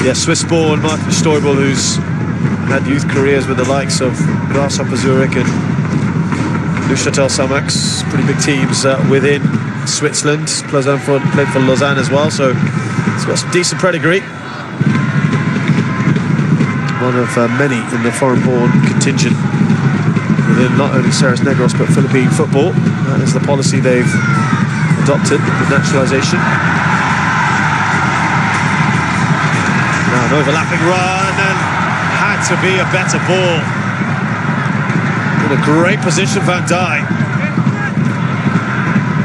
Yeah, Swiss-born Martin Stoibel, who's had youth careers with the likes of Grasshopper Zurich and Neuchâtel Xamax, pretty big teams within Switzerland. Played for Lausanne as well, so he's got some decent pedigree. One of many in the foreign-born contingent within not only Ceres Negros but Philippine football. That is the policy they've adopted with naturalisation. Now an overlapping run, and had to be a better ball. In a great position, Van Dijk.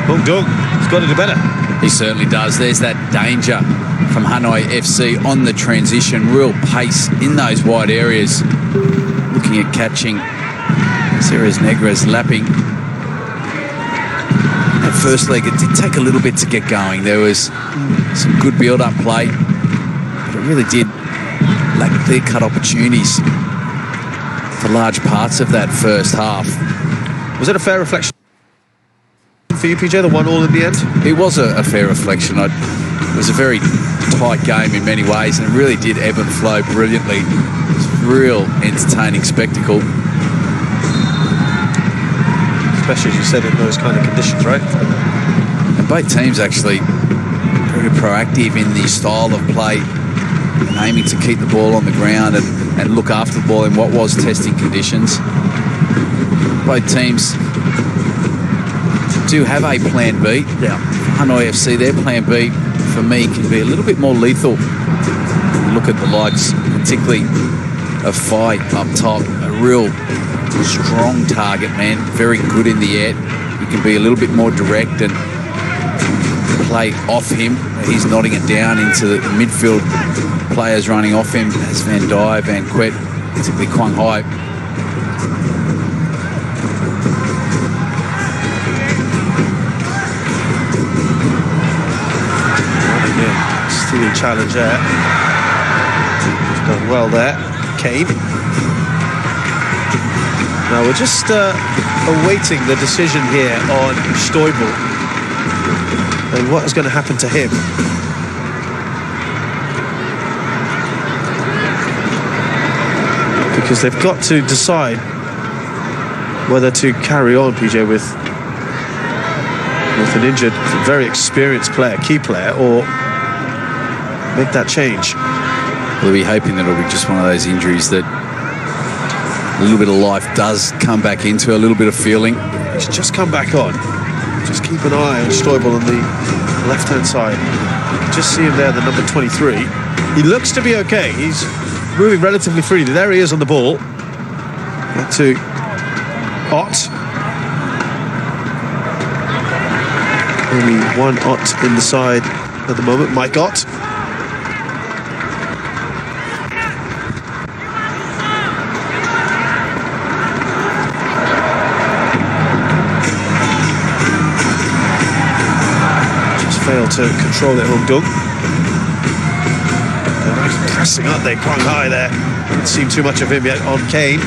Hung Dung, he's got to do better. He certainly does. There's that danger from Hanoi FC on the transition. Real pace in those wide areas. Looking at catching Ceres Negros lapping. That first leg, it did take a little bit to get going. There was some good build-up play, but it really did lack clear-cut opportunities for large parts of that first half. Was it a fair reflection for you, PJ, the 1-1 in the end? It was a fair reflection. It was a very tight game in many ways, and it really did ebb and flow brilliantly. It was a real entertaining spectacle. Especially, as you said, in those kind of conditions, right? And both teams actually very proactive in the style of play, and aiming to keep the ball on the ground and look after the ball in what was testing conditions. Both teams do have a plan B. Yeah. Hanoi FC, their plan B, for me, can be a little bit more lethal. Look at the likes, particularly of Fai up top, a real strong target man, very good in the air. He can be a little bit more direct and play off him. He's nodding it down into the midfield players running off him as Van Dijk, Van Quet, particularly Quang Hai. Steely challenge there. He's done well there. Kane. Now we're just awaiting the decision here on Stoibel and what is going to happen to him. Because they've got to decide whether to carry on, PJ, with an injured, very experienced player, key player, or make that change. We'll be hoping that it'll be just one of those injuries that a little bit of life does come back into, a little bit of feeling. He's just come back on. Just keep an eye on Stoibel on the left-hand side. You can just see him there, the number 23. He looks to be okay. He's moving relatively freely. There he is on the ball. Back to Ott. Only one Ott in the side at the moment, Mike Ott. Failed to control it, Hung Dung. They're pressing, aren't they? Quang Hai there. Haven't seen too much of him yet on Kane.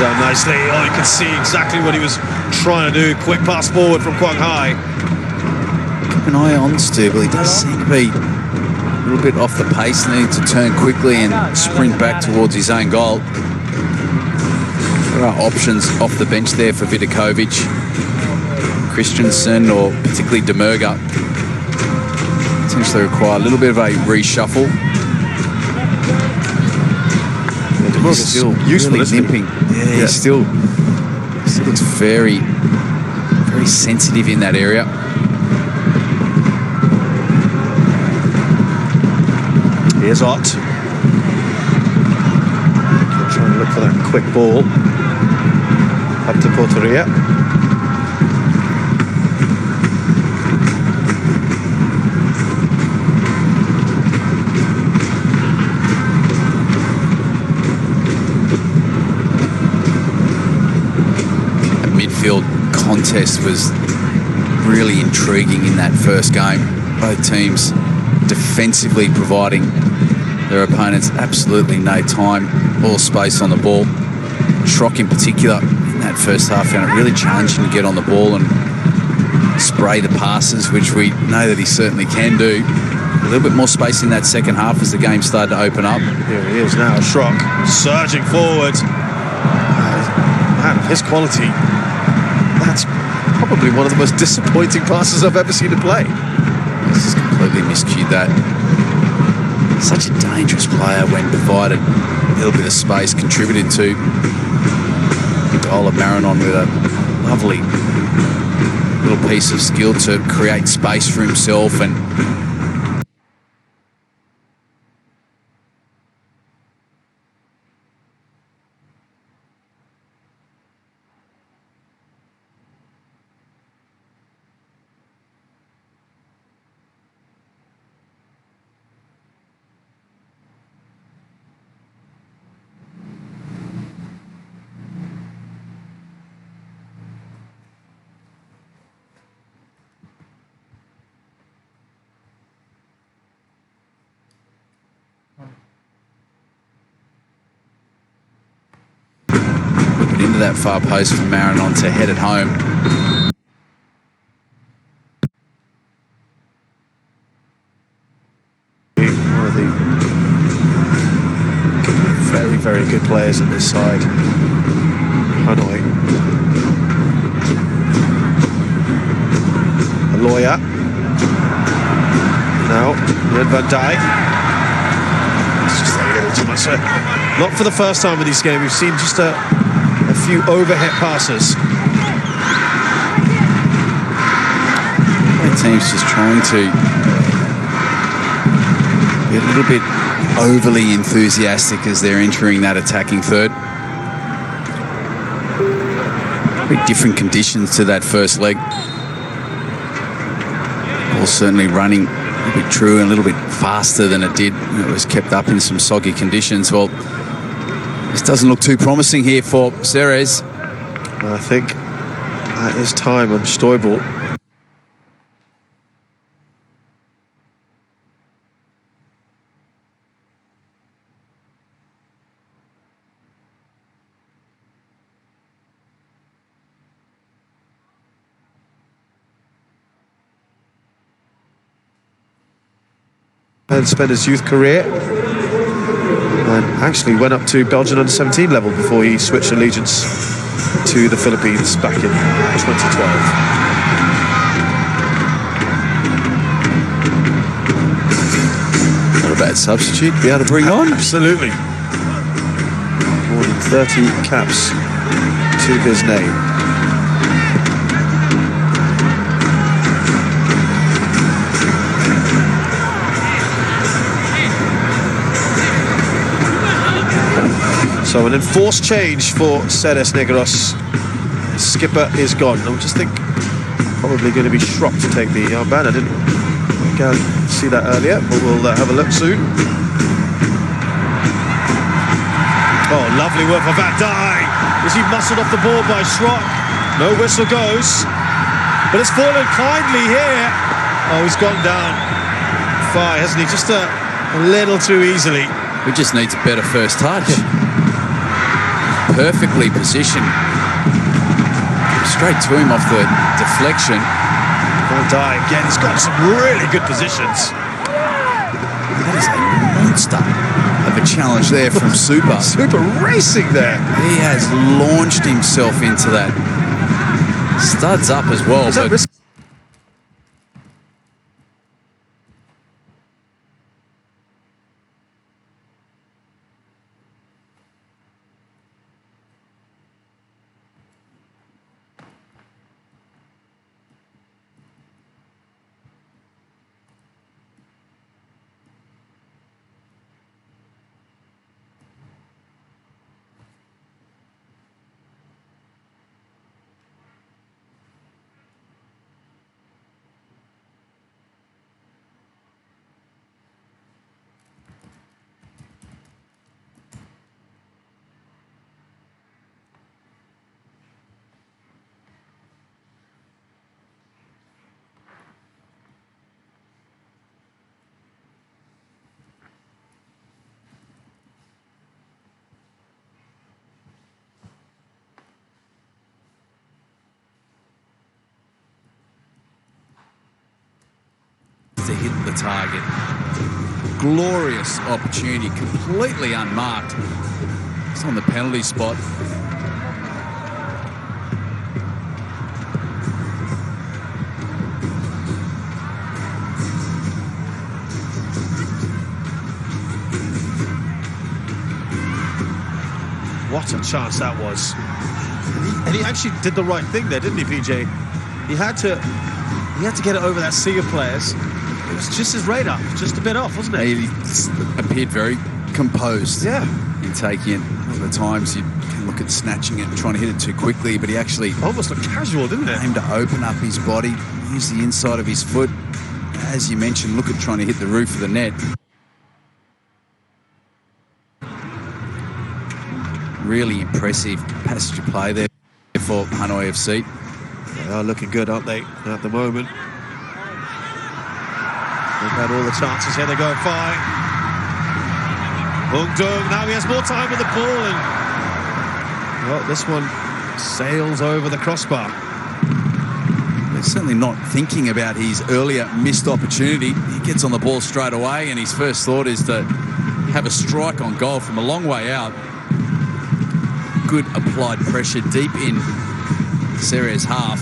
Down nicely. Oh, you can see exactly what he was trying to do. Quick pass forward from Quang Hai. Keep an eye on Stoibel. He does seem to be a little bit off the pace, needing to turn quickly and sprint back towards his own goal. There are options off the bench there for Vidakovic, Christensen, or particularly Demerga. Potentially require a little bit of a reshuffle. He's still useful, really limping. Yeah, he still looks very, very sensitive in that area. Here's Ott. Trying to look for that quick ball. Up to Porteria. on-field contest was really intriguing in that first game. Both teams defensively providing their opponents absolutely no time or space on the ball. Schrock in particular in that first half found it really challenging to get on the ball and spray the passes, which we know that he certainly can do. A little bit more space in that second half as the game started to open up. Here he is now, Schrock surging forward. Man, of his quality, that's probably one of the most disappointing passes I've ever seen him play. This is completely miscued that. Such a dangerous player when provided a little bit of space, contributed to the goal of Marinon with a lovely little piece of skill to create space for himself and into that far post for Marinon to head it home. One of the very, very good players at this side. Hanoi. A lawyer. Now, Red Van Dijk. It's just a little too much. Not for the first time in this game. We've seen just a few overhead passes. The team's just trying to be a little bit overly enthusiastic as they're entering that attacking third. Very different conditions to that first leg. Ball certainly running a little bit true and a little bit faster than it did. It was kept up in some soggy conditions. Well, this doesn't look too promising here for Ceres. I think that is time on Stoibel. And spent his youth career and actually went up to Belgian under-17 level before he switched allegiance to the Philippines back in 2012. Not a bad substitute. Be able to bring on. Absolutely. More than 30 caps to his name. So an enforced change for Ceres Negros. Skipper is gone. I just think probably going to be Schrock to take the armband. I didn't see that earlier, but we'll have a look soon. Oh, lovely work for Van Dijk. Was he muscled off the ball by Schrock? No whistle goes. But it's fallen kindly here. Oh, he's gone down far, hasn't he? Just a little too easily. We just needs a better first touch. Perfectly positioned. Straight to him off the deflection. Van Dijk again, he's got some really good positions. That is a monster of a challenge there from Super. Super racing there. He has launched himself into that. Studs up as well. Is that but hit the target. Glorious opportunity, completely unmarked. It's on the penalty spot. What a chance that was. And he actually did the right thing there, didn't he, PJ? He had to get it over that sea of players. It was just his radar, just a bit off, wasn't it? He appeared very composed. Yeah. In taking it. Other times you can look at snatching it and trying to hit it too quickly, but he actually almost looked casual, didn't it? aimed to open up his body, use the inside of his foot. As you mentioned, look at trying to hit the roof of the net. Really impressive passage of play there for Hanoi FC. They are looking good, aren't they, at the moment? They've had all the chances. Here they go, fine. Hung Dung, now he has more time with the ball. And well, this one sails over the crossbar. They're certainly not thinking about his earlier missed opportunity. He gets on the ball straight away, and his first thought is to have a strike on goal from a long way out. Good applied pressure deep in Ceres half.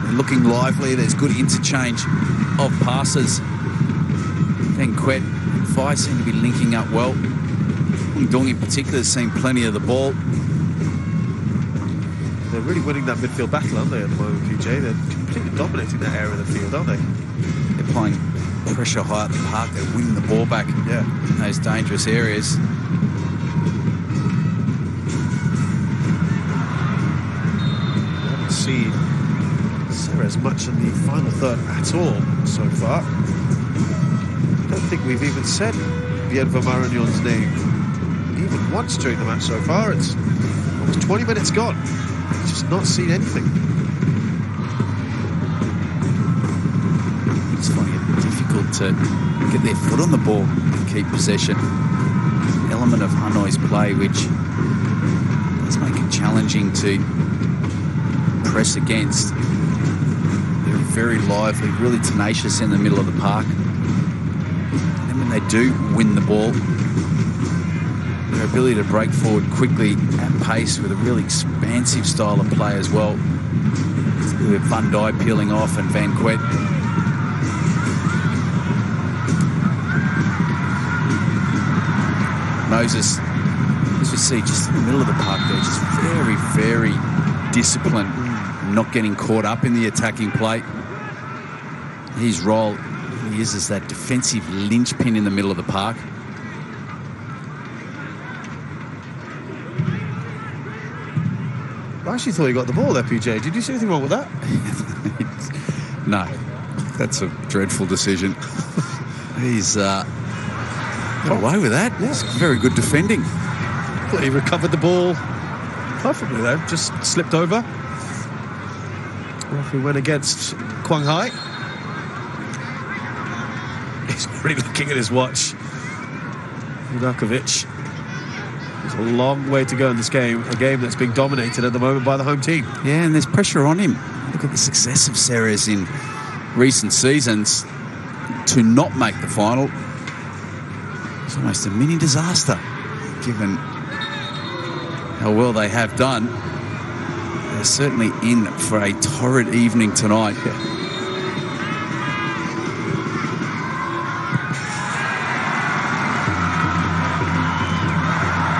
They're looking lively. There's good interchange of passes. Van Quet and Fai seem to be linking up well. Hung Dung in particular has seen plenty of the ball. They're really winning that midfield battle, aren't they, at the moment, PJ? They're completely dominating that area of the field, aren't they? They're playing pressure high at the park. They're winning the ball back in those dangerous areas. See Ceres much in the final third at all so far. I don't think we've even said Bienva Maragnon's name even once during the match so far. It's almost 20 minutes gone. He's just not seen anything. It's finding it difficult to get their foot on the ball and keep possession. An element of Hanoi's play which does make it challenging to press against. They're very lively, really tenacious in the middle of the park. And then when they do win the ball, their ability to break forward quickly at pace with a really expansive style of play as well. With Van Dijk peeling off and Van Quet. Moses, as we see, just in the middle of the park there, just very, very disciplined. Not getting caught up in the attacking play. His role he is as that defensive linchpin in the middle of the park. I actually thought he got the ball there, PJ. Did you see anything wrong with that? No, that's a dreadful decision. He's got away with that. Yeah. It's very good defending. Well, he recovered the ball perfectly there, just slipped over. Referee went against Quang Hai. He's already looking at his watch. Vudakovic. There's a long way to go in this game, a game that's being dominated at the moment by the home team. Yeah, and there's pressure on him. Look at the success of Ceres in recent seasons. To not make the final, it's almost a mini disaster, given how well they have done. They're certainly in for a torrid evening tonight. Yeah.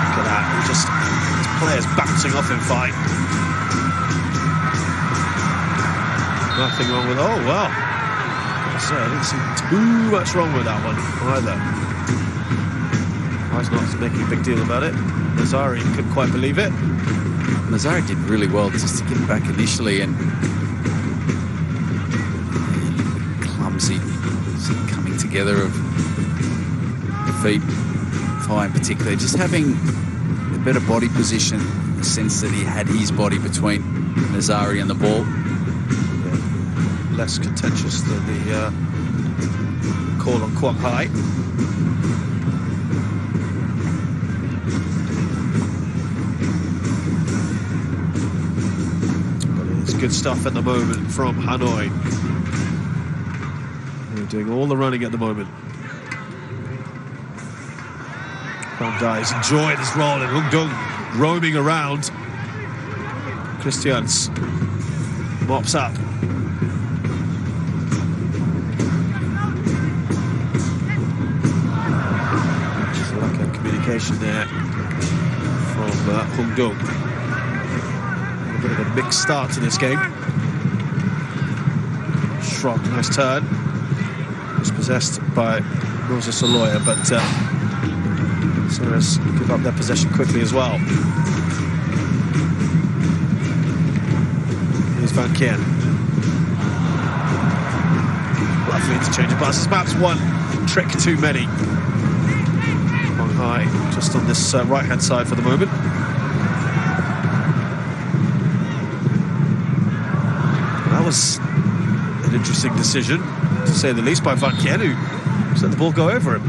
Look at that. Just his players bouncing off him fine. Nothing wrong with. Oh, well. So I didn't see too much wrong with that one either. I was not making a big deal about it. Nazari couldn't quite believe it. Nazari did really well just to get back initially, and clumsy coming together of the feet, Fai in particular, just having a better body position in the sense that he had his body between Nazari and the ball. Yeah. Less contentious than the call on Quang Hai. Good stuff at the moment from Hanoi. doing all the running at the moment. Van Dijk's enjoying his role, and Hung Dung roaming around. Christians mops up. Just lack of communication there from Hung Dung. A bit of a mixed start to this game. Schrock, nice turn. Was possessed by Moses Aloya, but Ceres give up their possession quickly as well. Here's Van Kien. Lovely interchange of passes. Perhaps one trick too many. On high, just on this right-hand side for the moment. That was an interesting decision, to say the least, by Van Kien, who let the ball go over him.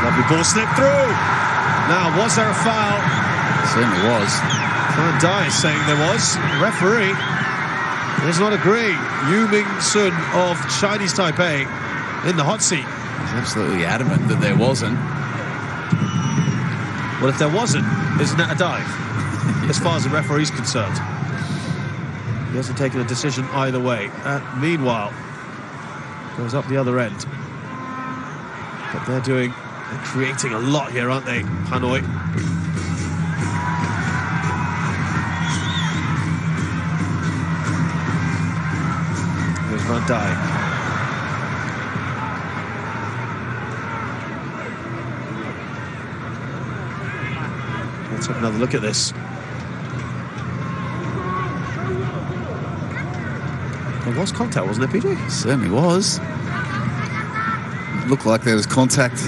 Lovely ball slipped through. Now, was there a foul? Certainly was. Van Dijk saying there was. The referee does not agree. Yu Ming Sun of Chinese Taipei in the hot seat. He's absolutely adamant that there wasn't. Well, if there wasn't, isn't that a dive? As far as the referee's concerned. He hasn't taken a decision either way. Meanwhile, goes up the other end. But they're creating a lot here, aren't they, Hanoi? Van Dijk. Let's have another look at this. There was contact, wasn't there, PJ? Certainly was. It looked like there was contact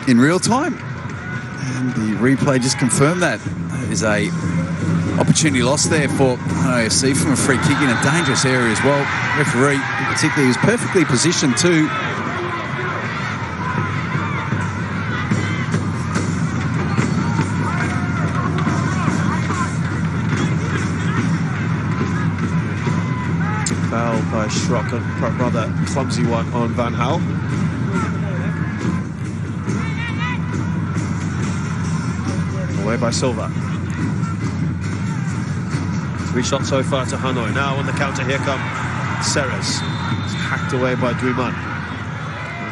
in real time, and the replay just confirmed that. There is a opportunity lost there for AFC from a free kick in a dangerous area as well. Referee, in particular, was perfectly positioned too. Foul by Schrock, a rather clumsy one on Van Hal. Away by Silva. 3 shots so far to Hanoi. Now on the counter, here come Ceres. It's hacked away by Druman.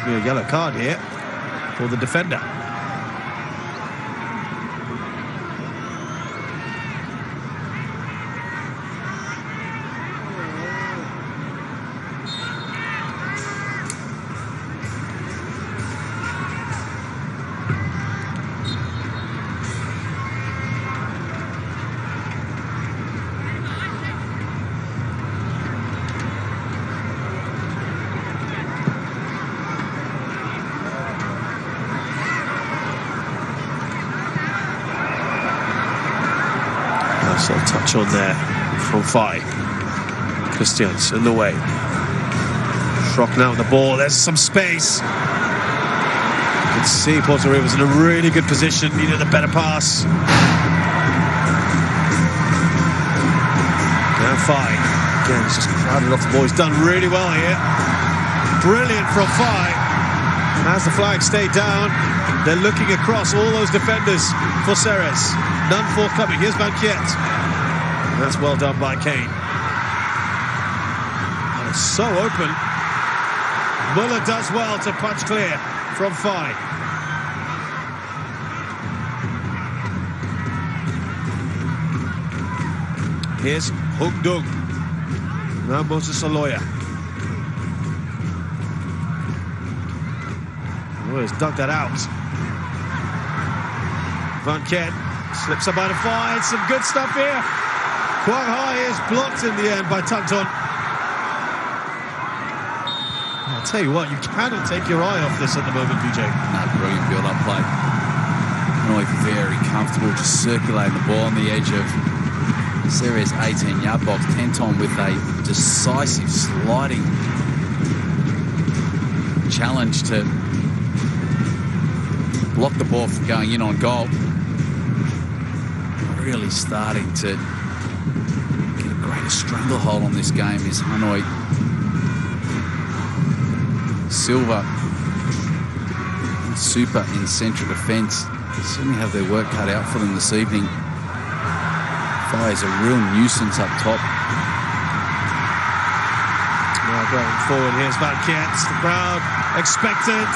There'll be a yellow card here for the defender. Nice little touch on there from Fai. Christians in the way. Schrock now with the ball. There's some space. You can see Puerto Rico's in a really good position. Needed a better pass. Now Fai. Again, he's just crowded off the ball. He's done really well here. Brilliant from Fai. As the flag stayed down, they're looking across all those defenders for Ceres. None forthcoming. Here's Van Kiet. That's well done by Kane. And it's so open. Muller does well to punch clear from Fai. Here's Hung Dung. Now Moses Aloya. Oh, he's dug that out. Van Kien slips up out of Fai. Some good stuff here. Quang Hai is blocked in the end by Tanton. I'll tell you what, you cannot take your eye off this at the moment, VJ. Brilliant build-up play. Hanoi very comfortable, just circulating the ball on the edge of Ceres 18-yard box. Tenton with a decisive sliding challenge to block the ball from going in on goal. Really starting to get a greater stranglehold on this game is Hanoi. Silva and Super in central defence certainly have their work cut out for them this evening. Fire is a real nuisance up top. Now going forward, here's Van Kietz, the crowd expectant.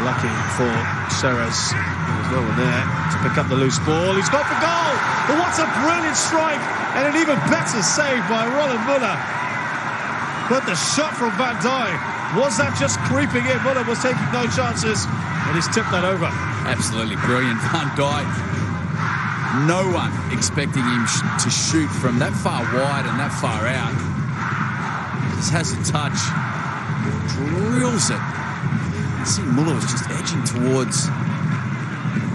Lucky for Ceres, there's no one there to pick up the loose ball. He's got the goal, but what a brilliant strike, and an even better save by Roland Muller. But the shot from Van Dijk, was that just creeping in? Muller was taking no chances, and he's tipped that over. Absolutely brilliant. Van Dijk, no one expecting him to shoot from that far wide and that far out. Just has a touch, drills it. You see Muller was just edging towards the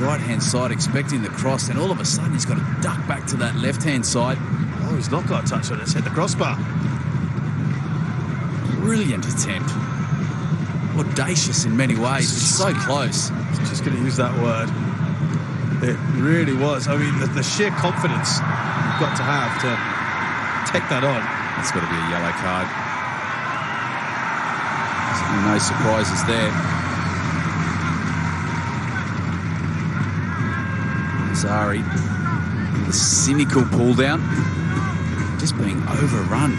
right-hand side, expecting the cross, and all of a sudden he's got to duck back to that left-hand side. Oh, he's not got a touch on it. It's hit the crossbar. Brilliant attempt. Audacious in many ways. It's so close. Just going to use that word. It really was. I mean, the sheer confidence you've got to have to take that on. It's got to be a yellow card. No surprises there. Zari, the cynical pull down, just being overrun.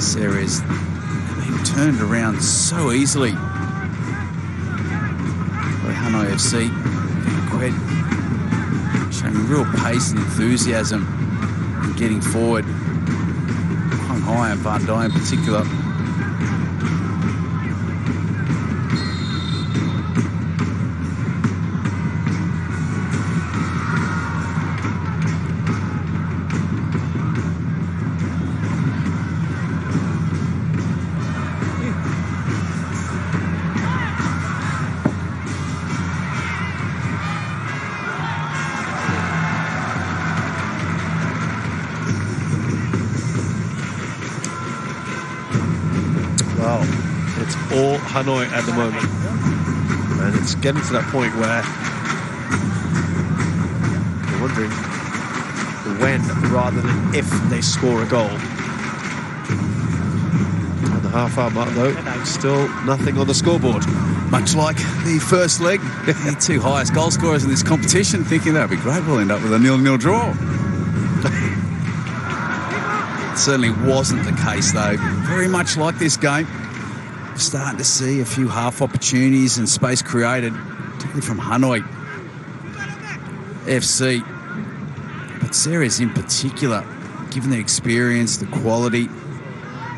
Ceres being turned around so easily by Hanoi FC. Qued showing real pace and enthusiasm and getting forward. Hung high and Van Dijk in particular. Well, it's all Hanoi at the moment. And it's getting to that point where you're wondering when rather than if they score a goal. At the half-hour mark, though, still nothing on the scoreboard. Much like the first leg, the two highest goal scorers in this competition, thinking that would be great, we'll end up with a 0-0 draw. Certainly wasn't the case, though. Very much like this game. We're starting to see a few half opportunities and space created, particularly from Hanoi FC. But Ceres in particular, given the experience, the quality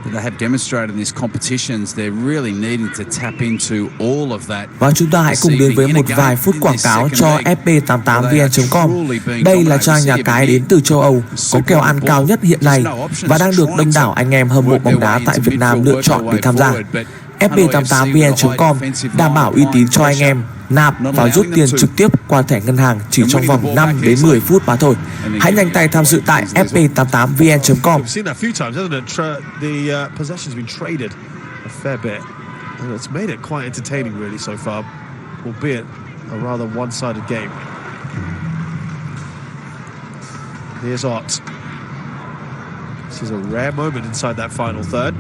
that they have demonstrated in these competitions, they're really needing to tap into all of that. Và chúng ta hãy cùng đến với một vài phút quảng cáo cho fp88vn.com. Đây là trang nhà cái đến từ châu Âu, có kèo ăn cao nhất hiện nay và đang được đông đảo anh em hâm mộ bóng đá tại Việt Nam lựa chọn để tham gia. fp88vn.com đảm bảo uy tín cho anh em. Nạp và rút tiền trực tiếp qua thẻ ngân hàng chỉ trong vòng 5 đến 10 phút mà thôi. Hãy nhanh tay tham dự tại fp88vn.com. We've seen that a few times, hasn't it? The possession's been traded a fair bit, and it's made it quite entertaining, really, so far, albeit a rather one-sided game. Here's Ott. This is a rare moment inside that final third.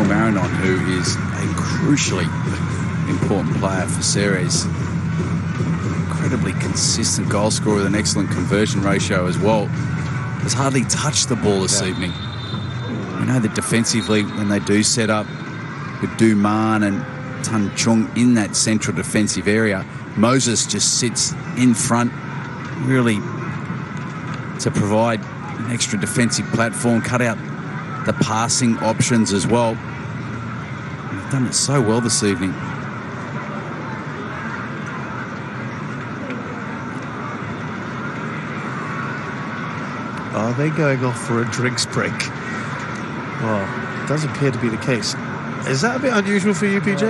Marinon, who is a crucially important player for Ceres, incredibly consistent goal scorer with an excellent conversion ratio as well, has hardly touched the ball this evening. We know that defensively, when they do set up with Duman and Tan Chung in that central defensive area, Moses just sits in front, really to provide an extra defensive platform, cut out the passing options as well. They've done it so well this evening. Are they going off for a drinks break? Well, it does appear to be the case. Is that a bit unusual for you, PJ?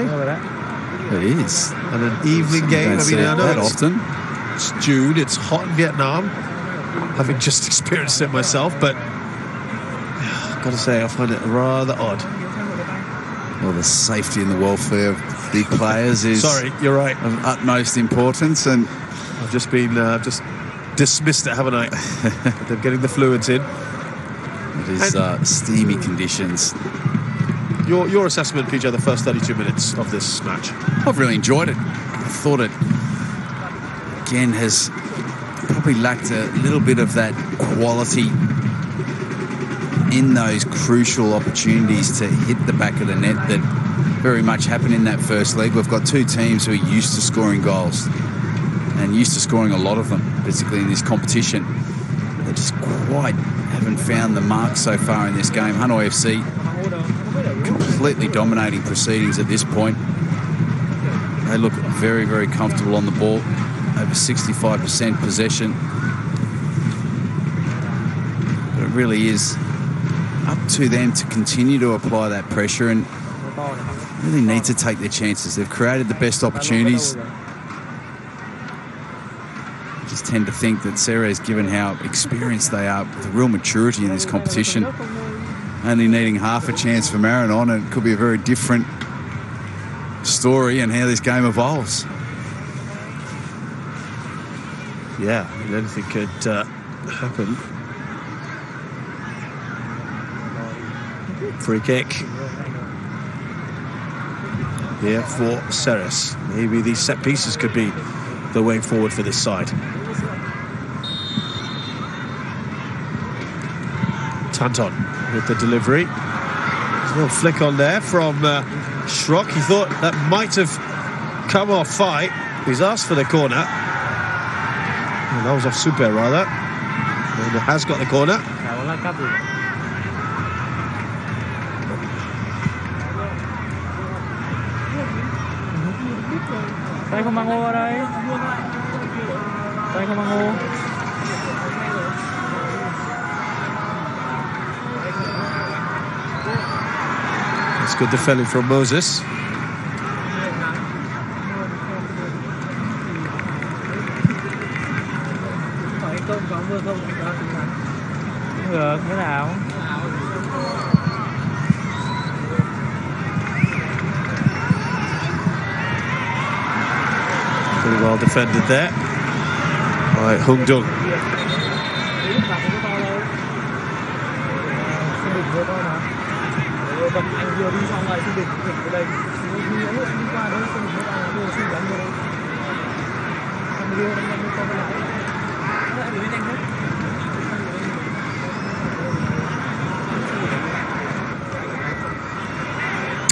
It is. And an evening game. Don't see I know that often. it's June. It's hot in Vietnam. Having just experienced it myself, but I've got to say I find it rather odd. Well, the safety and the welfare of big players is Sorry, you're right. of utmost importance, and I've just been just dismissed it, haven't I? But they're getting the fluids in. it is steamy conditions. Your assessment, PJ, the first 32 minutes of this match. I've really enjoyed it. I thought it, again, has probably lacked a little bit of that quality in those crucial opportunities to hit the back of the net that very much happened in that first leg. We've got two teams who are used to scoring goals and used to scoring a lot of them, particularly in this competition. They just quite haven't found the mark so far in this game. Hanoi FC completely dominating proceedings at this point. They look very, very comfortable on the ball, over 65% possession. But it really is up to them to continue to apply that pressure and really need to take their chances. They've created the best opportunities. I just tend to think that Ceres, given how experienced they are, with the real maturity in this competition, only needing half a chance from Aaron on, and it could be a very different story and how this game evolves. Yeah, I mean, anything could happen. Free kick here for Ceres. Maybe these set pieces could be the way forward for this side. Tanton with the delivery. There's a little flick on there from Schrock. He thought that might have come off fight. He's asked for the corner. Well, that was off Super, rather. And it has got the corner. Tay không mang ô ở đây. Tay không mang ô. That's good defending from Moses. Được, thế nào? Pretty well defended there. All right, Hung Dung.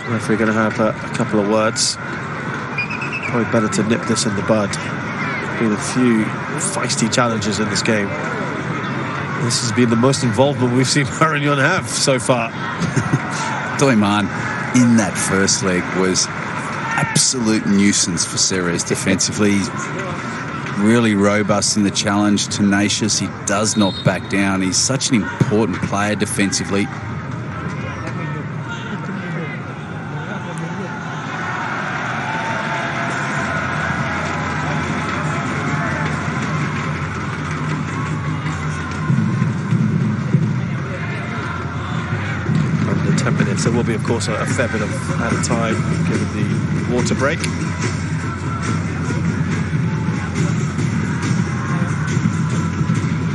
Referee going to have a couple of words. Probably better to nip this in the bud. Been a few feisty challenges in this game. This has been the most involvement we've seen Marignon have so far. Doi Man in that first leg was absolute nuisance for Ceres defensively. He's really robust in the challenge, tenacious. He does not back down. He's such an important player defensively. There will be, of course, a fair bit of added time given the water break.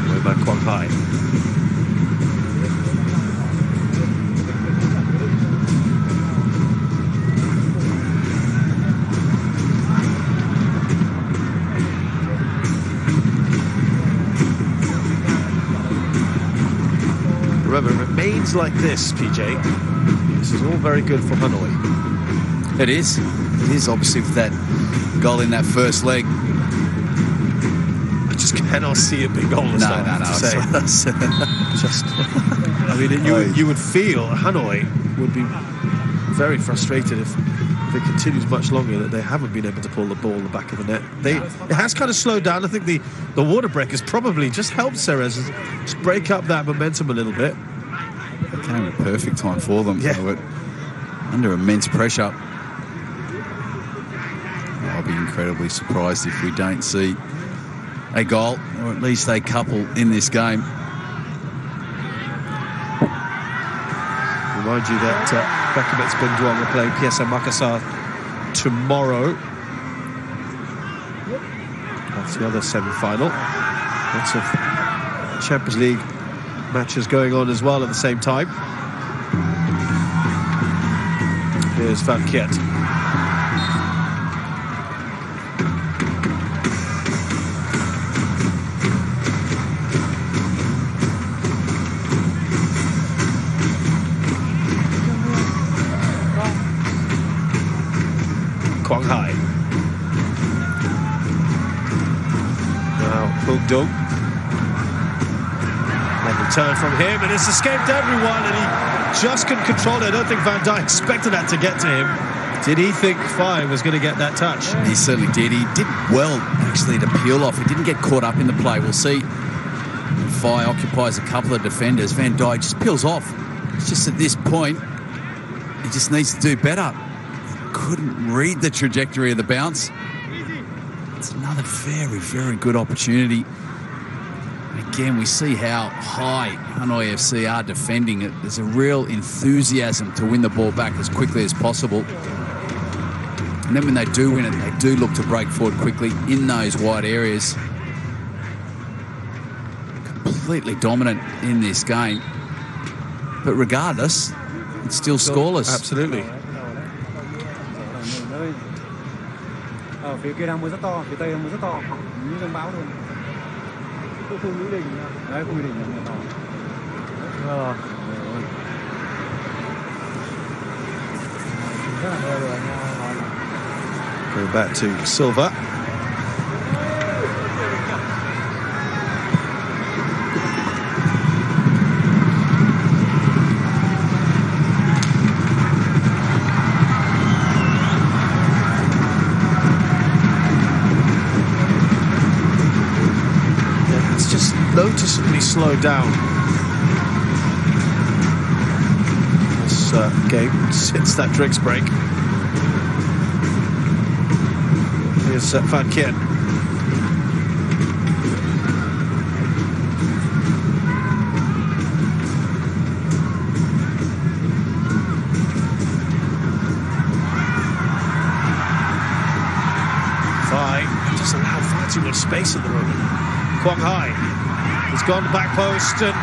Way back Quang Hai. Remember, it remains like this, PJ. This is all very good for Hanoi. It is. It is, obviously, with that goal in that first leg. I just cannot see it being goalless. No. Just, I mean, you would feel Hanoi would be very frustrated if it continues much longer that they haven't been able to pull the ball in the back of the net. It has kind of slowed down. I think the water break has probably just helped Ceres just break up that momentum a little bit. Came at a perfect time for them. Yeah. They were under immense pressure. I'll be incredibly surprised if we don't see a goal, or at least a couple in this game. Remind you that Bekimets Bindwang are playing PSM Makassar tomorrow. That's the other semi-final. Lots of Champions League matches going on as well at the same time. Here's Van Kiet. Quang Hai. Now Hung Dung. Lovely turn from him, and it's escaped everyone, and he just couldn't control it. I don't think Van Dijk expected that to get to him. Did he think Fai was going to get that touch? He certainly did. He did well, actually, to peel off. He didn't get caught up in the play. We'll see. Fai occupies a couple of defenders. Van Dijk just peels off. It's just at this point, he just needs to do better. Couldn't read the trajectory of the bounce. It's another very, very good opportunity. Again, we see how high Hanoi FC are defending it. There's a real enthusiasm to win the ball back as quickly as possible. And then when they do win it, they do look to break forward quickly in those wide areas. Completely dominant in this game. But regardless, it's still scoreless. Absolutely. Ở phía kia đang mưa rất to, phía tây đang mưa rất to, như dông bão luôn. Khu Mỹ Đình, đấy khu Mỹ Đình là mưa to. Rất là mưa rồi nha. Going back to Silva. Noticeably slowed down. This game since that drinks break. Here's Van Kiet. Fai just allowed far too much space at the moment. Quang Hai. He's gone to the back post, and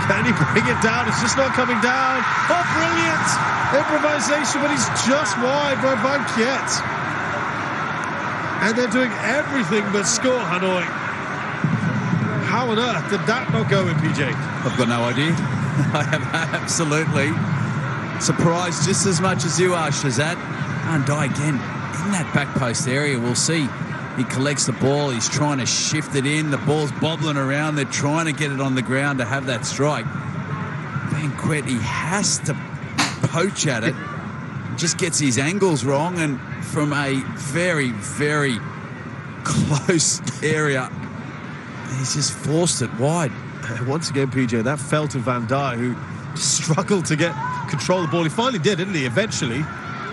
can he bring it down? It's just not coming down. Oh, brilliant improvisation, but he's just wide by Van Kiet. And they're doing everything but score, Hanoi. How on earth did that not go in, PJ? I've got no idea. I am absolutely surprised just as much as you are, Shazad. And again, in that back post area, we'll see. He collects the ball. He's trying to shift it in. The ball's bobbling around. They're trying to get it on the ground to have that strike. Van Kiet, he has to poach at it. Just gets his angles wrong, and from a very, very close area, he's just forced it wide. Once again, PJ, that fell to Van Dijk, who struggled to get control of the ball. He finally did, didn't he, eventually?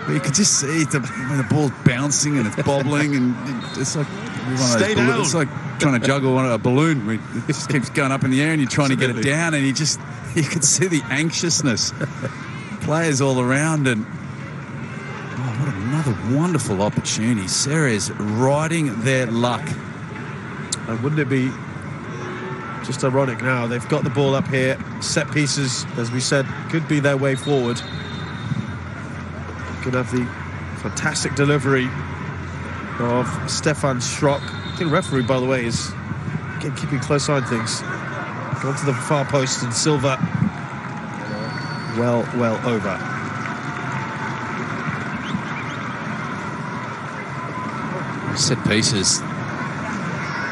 But you could just see when the ball's bouncing and it's bobbling, and it's like Stay down. It's like trying to juggle a balloon. It just keeps going up in the air, and you're trying to get it down, and you could see the anxiousness. Players all around, and what another wonderful opportunity. Ceres riding their luck. And wouldn't it be just ironic now? They've got the ball up here. Set pieces, as we said, could be their way forward. Could have the fantastic delivery of Stefan Schrock. I think the referee, by the way, is again keeping a close eye on things. Gone to the far post, and Silva well over. Set pieces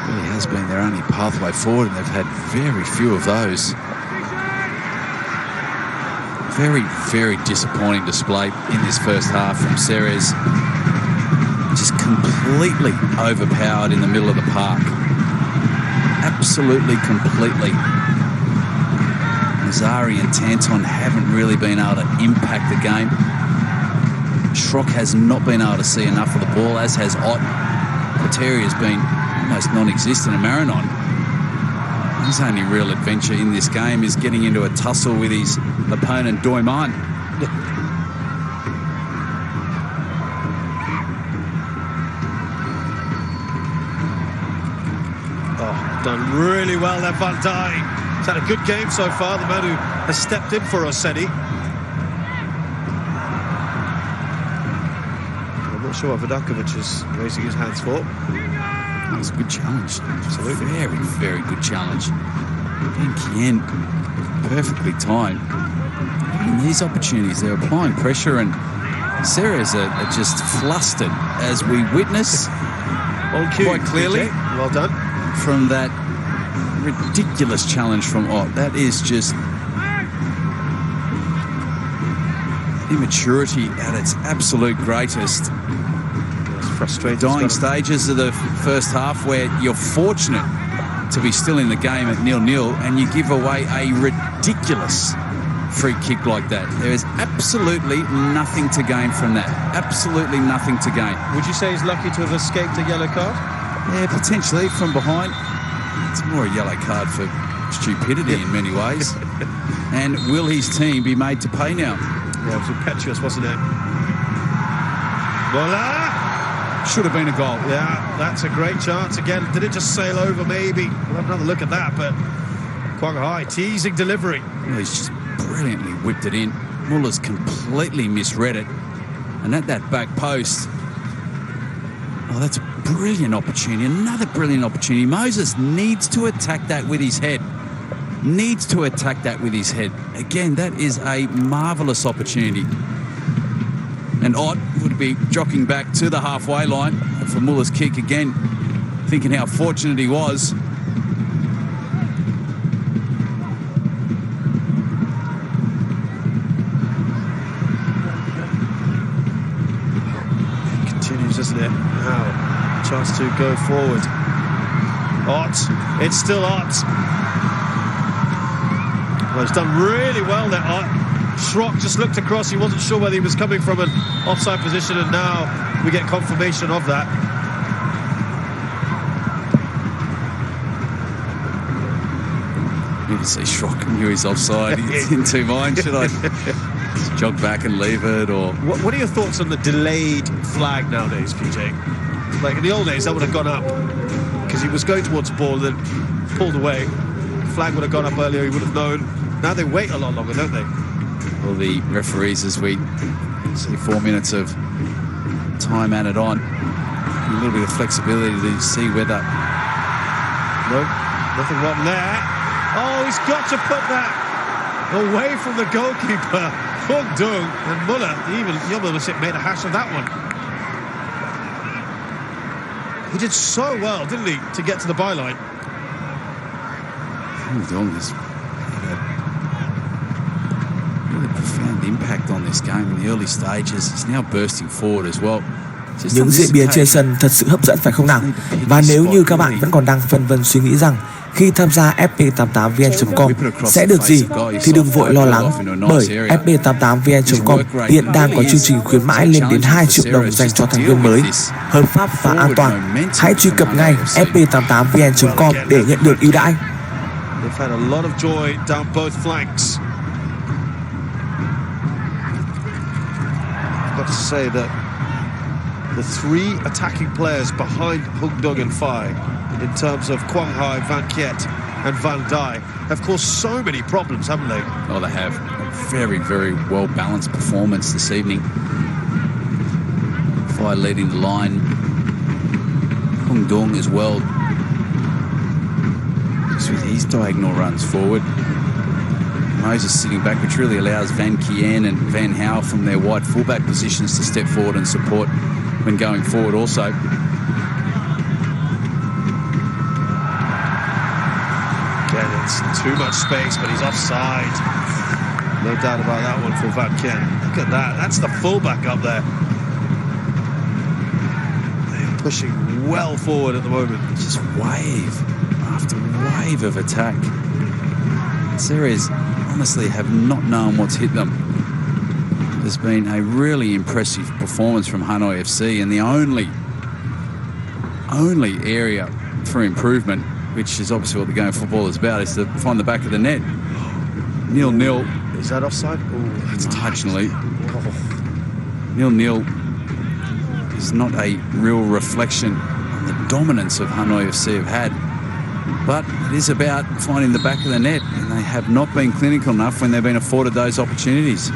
really has been their only pathway forward, and they've had very few of those. Very, very disappointing display in this first half from Ceres. Just completely overpowered in the middle of the park. Absolutely, completely. Nazari and Tanton haven't really been able to impact the game. Schrock has not been able to see enough of the ball, as has Ott. Pateri has been almost non-existent. And Marinon, his only real adventure in this game is getting into a tussle with his opponent, Doiman. Done really well there, Van Dijk. He's had a good game so far, the man who has stepped in for Rossetti. I'm not sure what Vidakovic is raising his hands for. That was a good challenge. Absolutely. Very, very good challenge. Van Kien, perfectly timed. In these opportunities, they're applying pressure, and Ceres are just flustered, as we witness On cue, quite clearly. PJ. Well done. From that ridiculous challenge from Ott. That is just immaturity at its absolute greatest. It's frustrating. Dying stages of the first half, where you're fortunate to be still in the game at 0-0, and you give away a ridiculous free kick like that. There is absolutely nothing to gain from that. Absolutely nothing to gain. Would you say he's lucky to have escaped a yellow card? Yeah, potentially from behind. It's more a yellow card for stupidity in many ways. And will his team be made to pay now? Yeah, it was impetuous, wasn't it? Voila! Should have been a goal. Yeah, that's a great chance again. Did it just sail over? Maybe. We'll have another look at that, but Kwang Hai, teasing delivery. Well, he's just brilliantly whipped it in. Muller's completely misread it. And at that back post, oh, that's a brilliant opportunity. Another brilliant opportunity. Moses needs to attack that with his head. Needs to attack that with his head. Again, that is a marvellous opportunity. And Ott would be jockeying back to the halfway line for Muller's kick again, thinking how fortunate he was. Continues, isn't it? Now, chance to go forward. Ott, it's still Ott. Well, he's done really well there, Ott. Schrock just looked across, he wasn't sure whether he was coming from an offside position, and now we get confirmation of that. You can see Schrock knew he's offside. He's in two minds. Should I just jog back and leave it, or What are your thoughts on the delayed flag nowadays, PJ? Like in the old days, that would have gone up because he was going towards the ball and then pulled away. Flag would have gone up earlier, he would have known. Now they wait a lot longer, don't they? well, the referees, as we see 4 minutes of time added on, a little bit of flexibility to see whether. No, nothing wrong there. Oh, he's got to put that away from the goalkeeper. Hung Dung and Muller, even Yomulasic made a hash of that one. He did so well, didn't he, to get to the byline? Hung Dung has had a really profound impact on this game in the early stages. He's now bursting forward as well. Những diễn biến trên sân thật sự hấp dẫn phải không nào? Và nếu như các bạn vẫn còn đang phân vân suy nghĩ rằng khi tham gia fp88vn.com sẽ được gì thì đừng vội lo lắng, bởi fp88vn.com hiện đang có chương trình khuyến mãi lên đến 2 triệu đồng dành cho thành viên mới, hợp pháp và an toàn. Hãy truy cập ngay fp88vn.com để nhận được ưu đãi. They've had a lot of joy down both flanks. I've got to say that the three attacking players behind Hung Dung and Phai, in terms of Quang Hai, Van Kiet and Van Dijk, have caused so many problems, haven't they? Oh, they have. A very, very well-balanced performance this evening. Phai leading the line. Hung Dung as well, just with his diagonal runs forward. Moses sitting back, which really allows Van Kien and Van Houw from their wide fullback positions to step forward and support when going forward also. Again, it's too much space, but he's offside. No doubt about that one for Van Kien. Look at that. That's the fullback up there. They are pushing well forward at the moment. Just wave after wave of attack. Ceres honestly have not known what's hit them. has been a really impressive performance from Hanoi FC, and the only area for improvement, which is obviously what the game of football is about, is to find the back of the net. 0-0. Is that offside? Oh, It's touchingly. 0-0 is not a real reflection on the dominance of Hanoi FC have had. But it is about finding the back of the net, and they have not been clinical enough when they've been afforded those opportunities.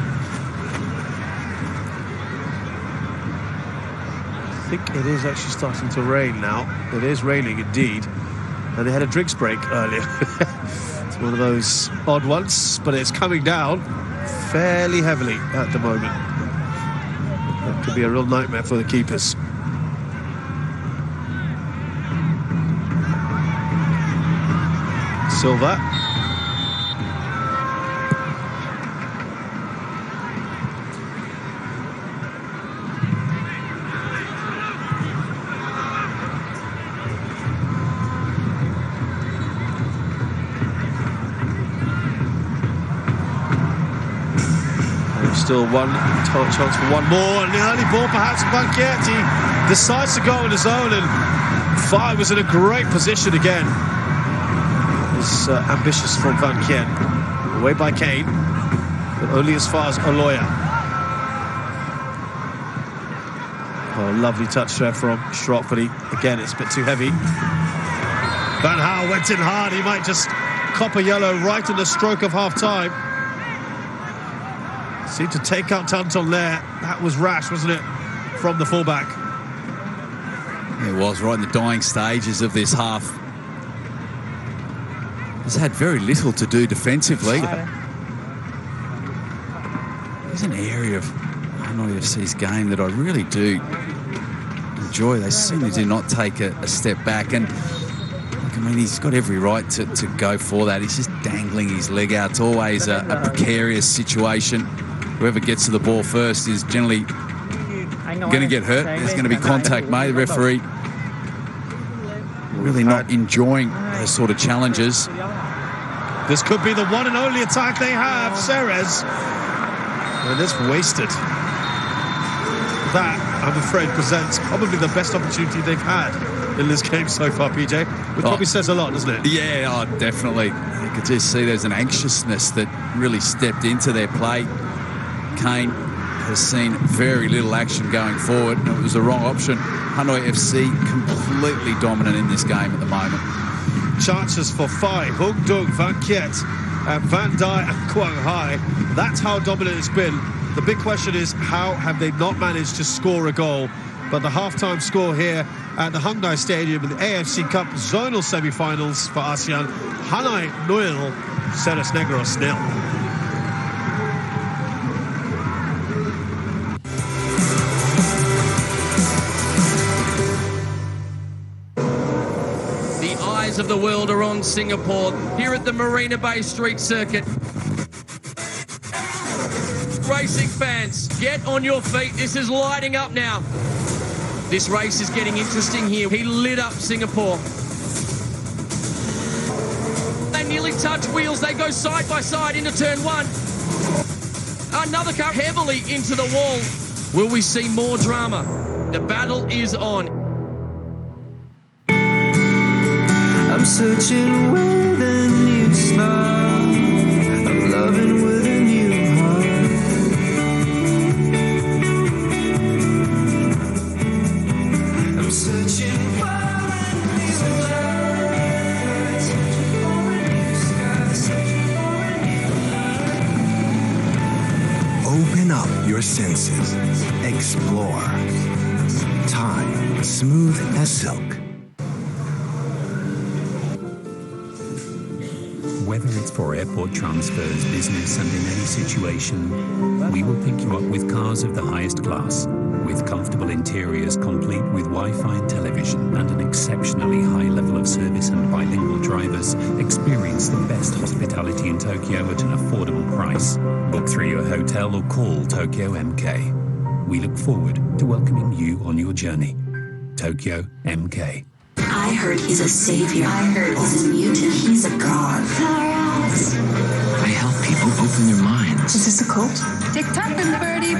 I think it is actually starting to rain now. It is raining indeed. And they had a drinks break earlier. It's one of those odd ones, but it's coming down fairly heavily at the moment. That could be a real nightmare for the keepers. Silva. Still one chance for one more, and the early ball perhaps from Banchietti decides to go on his own, and Fai was in a great position again. It's ambitious from Van Kien, away by Kane, but only as far as Aloya. Oh, lovely touch there from Schrock, but again it's a bit too heavy. Van Gaal went in hard, he might just cop a yellow right in the stroke of half-time. Seemed to take out Tanton there. That was rash, wasn't it, from the fullback? It was right in the dying stages of this half. He's had very little to do defensively. There's an area of Hanoi FC's game that I really do enjoy. They simply do not take a step back, and look, I mean, he's got every right to go for that. He's just dangling his leg out. It's always a precarious situation. Whoever gets to the ball first is generally going to get hurt. There's going to be contact made. The referee really not enjoying those sort of challenges. This could be the one and only attack they have, Ceres. And it's wasted. That, I'm afraid, presents probably the best opportunity they've had in this game so far, PJ. Which probably says a lot, doesn't it? Yeah, definitely. You could just see there's an anxiousness that really stepped into their play. Kane has seen very little action going forward, and it was the wrong option. Hanoi FC completely dominant in this game at the moment. Chances for Fai, Hung Dung, Van Kiet, and Van Dai and Quang Hai. That's how dominant it's been. The big question is, how have they not managed to score a goal? But the halftime score here at the Hyundai Stadium in the AFC Cup zonal semi-finals for ASEAN: Hanoi 0, Ceres Negros 0. Of the world are on Singapore here at the Marina Bay Street Circuit. Racing fans, get on your feet. This is lighting up now. This race is getting interesting here. He lit up Singapore. They nearly touch wheels. They go side by side into turn one. Another car heavily into the wall. Will we see more drama? The battle is on. I'm searching with a new smile. I'm loving with a new heart. I'm searching for a new light. Searching for a new sky. Searching for a new light. Open up your senses. Explore. Time, smooth as silk. Whether it's for airport transfers, business, and in any situation, we will pick you up with cars of the highest class, with comfortable interiors complete with Wi-Fi and television, and an exceptionally high level of service and bilingual drivers. Experience the best hospitality in Tokyo at an affordable price. Book through your hotel or call Tokyo MK. We look forward to welcoming you on your journey. Tokyo MK. I heard he's a savior. I heard he's a mutant. He's a god. I help people open their minds Is this a cult? Tick-tock, birdie.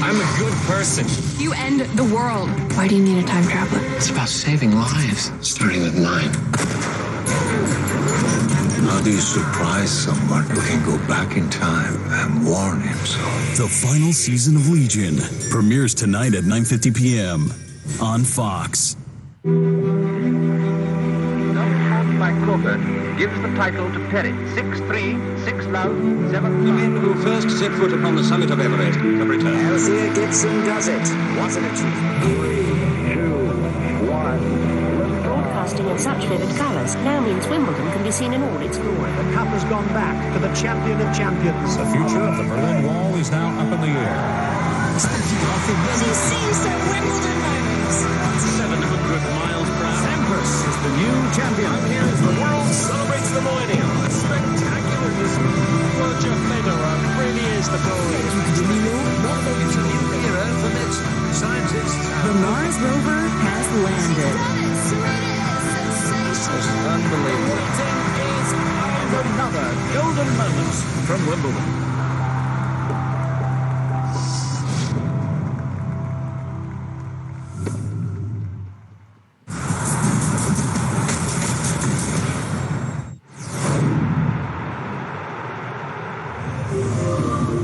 I'm a good person. You end the world. Why do you need a time traveler? It's about saving lives, starting with mine. How do you surprise someone who can go back in time and warn himself? The final season of Legion premieres tonight at 9:50 p.m. on Fox. Crawford gives the title to Perry. 6-3, 6 love, 7. The men who first set foot upon the summit of Everest have returned. Althea Gibson does it. What an achievement. 3, 2, 1. Broadcasting in such vivid colours now means Wimbledon can be seen in all its glory. The cup has gone back to the champion of champions. The future of the Berlin Wall is now up in the air. As he sees the Wimbledon moments. 700 miles per hour. Sampras is the new champion. Here as the world celebrates the millennium. A spectacular display. Roger Federer really is the glory. Do we know? It's a new era for medicine. Scientists. The Mars rover has landed. It's unbelievable. Is another golden moment from Wimbledon.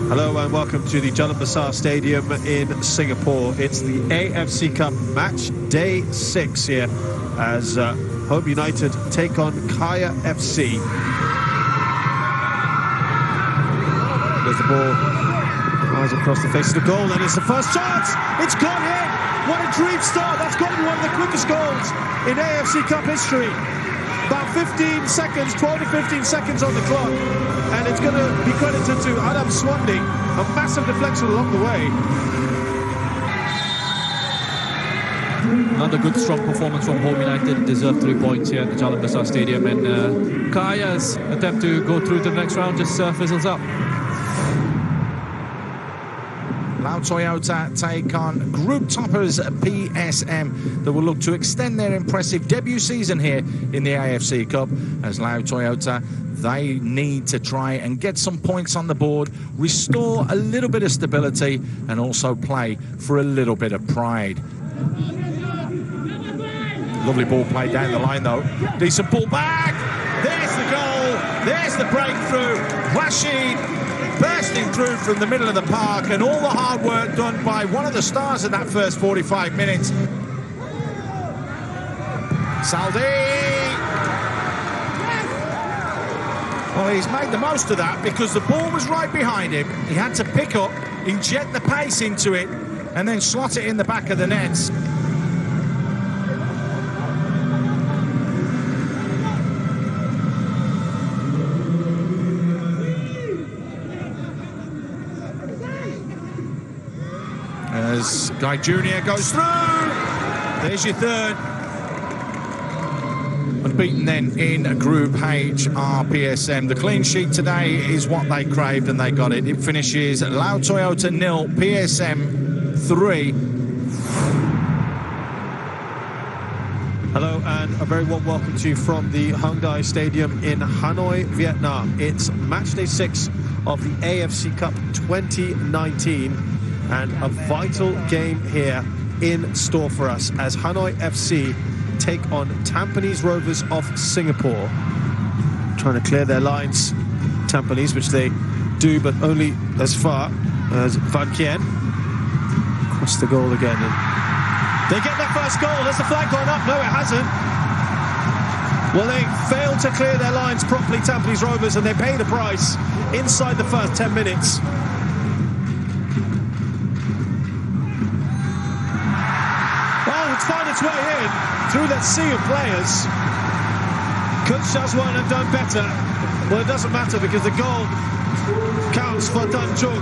Hello and welcome to the Jalan Besar Stadium in Singapore. It's the AFC Cup match day 6 here as Home United take on Kaya FC. There's the ball, flies across the face of the goal, and it's the first chance. It's gone in. What a dream start. That's got to be one of the quickest goals in AFC Cup history. About 15 seconds, 12 to 15 seconds on the clock. And it's going to be credited to Adam Swandi. A massive deflection along the way. Another good, strong performance from Home United. Deserved 3 points here at the Jalan Besar Stadium. And Kaya's attempt to go through to the next round just fizzles up. Lao Toyota take on group toppers PSM that will look to extend their impressive debut season here in the AFC Cup. As Lao Toyota, they need to try and get some points on the board, restore a little bit of stability, and also play for a little bit of pride. Lovely ball played down the line though. Decent ball back. There's the goal. There's the breakthrough. Rashid bursting through from the middle of the park, and all the hard work done by one of the stars of that first 45 minutes. Saldi! Well, he's made the most of that because the ball was right behind him. He had to pick up, inject the pace into it, and then slot it in the back of the nets. As Guy Jr. goes through. There's your third. Unbeaten then in Group H are PSM. The clean sheet today is what they craved, and they got it. It finishes Lao Toyota 0, PSM 3. Hello and a very warm welcome to you from the Hyundai Stadium in Hanoi, Vietnam. It's match day 6 of the AFC Cup 2019. And a vital game here in store for us as Hanoi FC take on Tampines Rovers of Singapore. Trying to clear their lines, Tampines, which they do, but only as far as Van Kien. Cross the goal again. And they get their first goal. Has the flag gone up? No, it hasn't. Well, they failed to clear their lines properly, Tampines Rovers, and they pay the price inside the first 10 minutes. Find its way in through that sea of players. Could Shazwan have done better? Well, it doesn't matter because the goal counts for Tanjung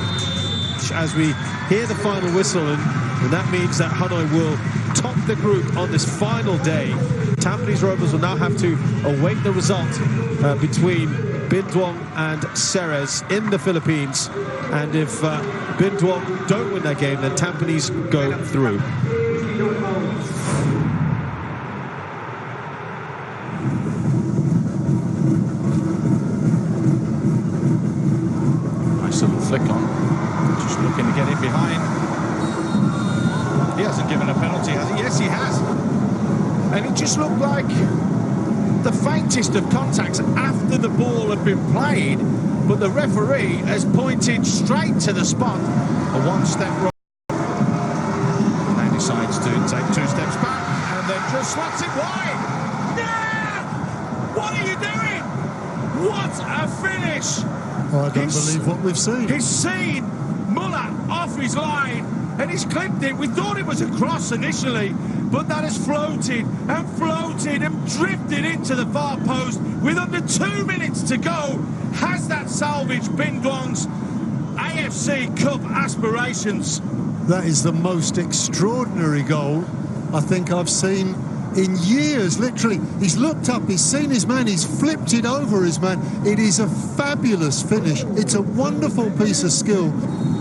as we hear the final whistle, and that means that Hanoi will top the group on this final day. Tampines Rovers will now have to await the result between Binh and Ceres in the Philippines, and if Binh don't win that game, then Tampines go through. given a penalty, has he? Yes, he has. And it just looked like the faintest of contacts after the ball had been played, but the referee has pointed straight to the spot. A one-step wrong. And he decides to take 2 steps back and then just slots it wide. Yeah! What are you doing? What a finish! I don't believe what we've seen. He's seen Muller off his line and he's clipped it. We thought it was a cross initially, but that has floated and drifted into the far post with under 2 minutes to go. Has that salvaged Bindwang's AFC Cup aspirations? That is the most extraordinary goal I think I've seen in years, literally. He's looked up, he's seen his man, he's flipped it over his man. It is a fabulous finish. It's a wonderful piece of skill.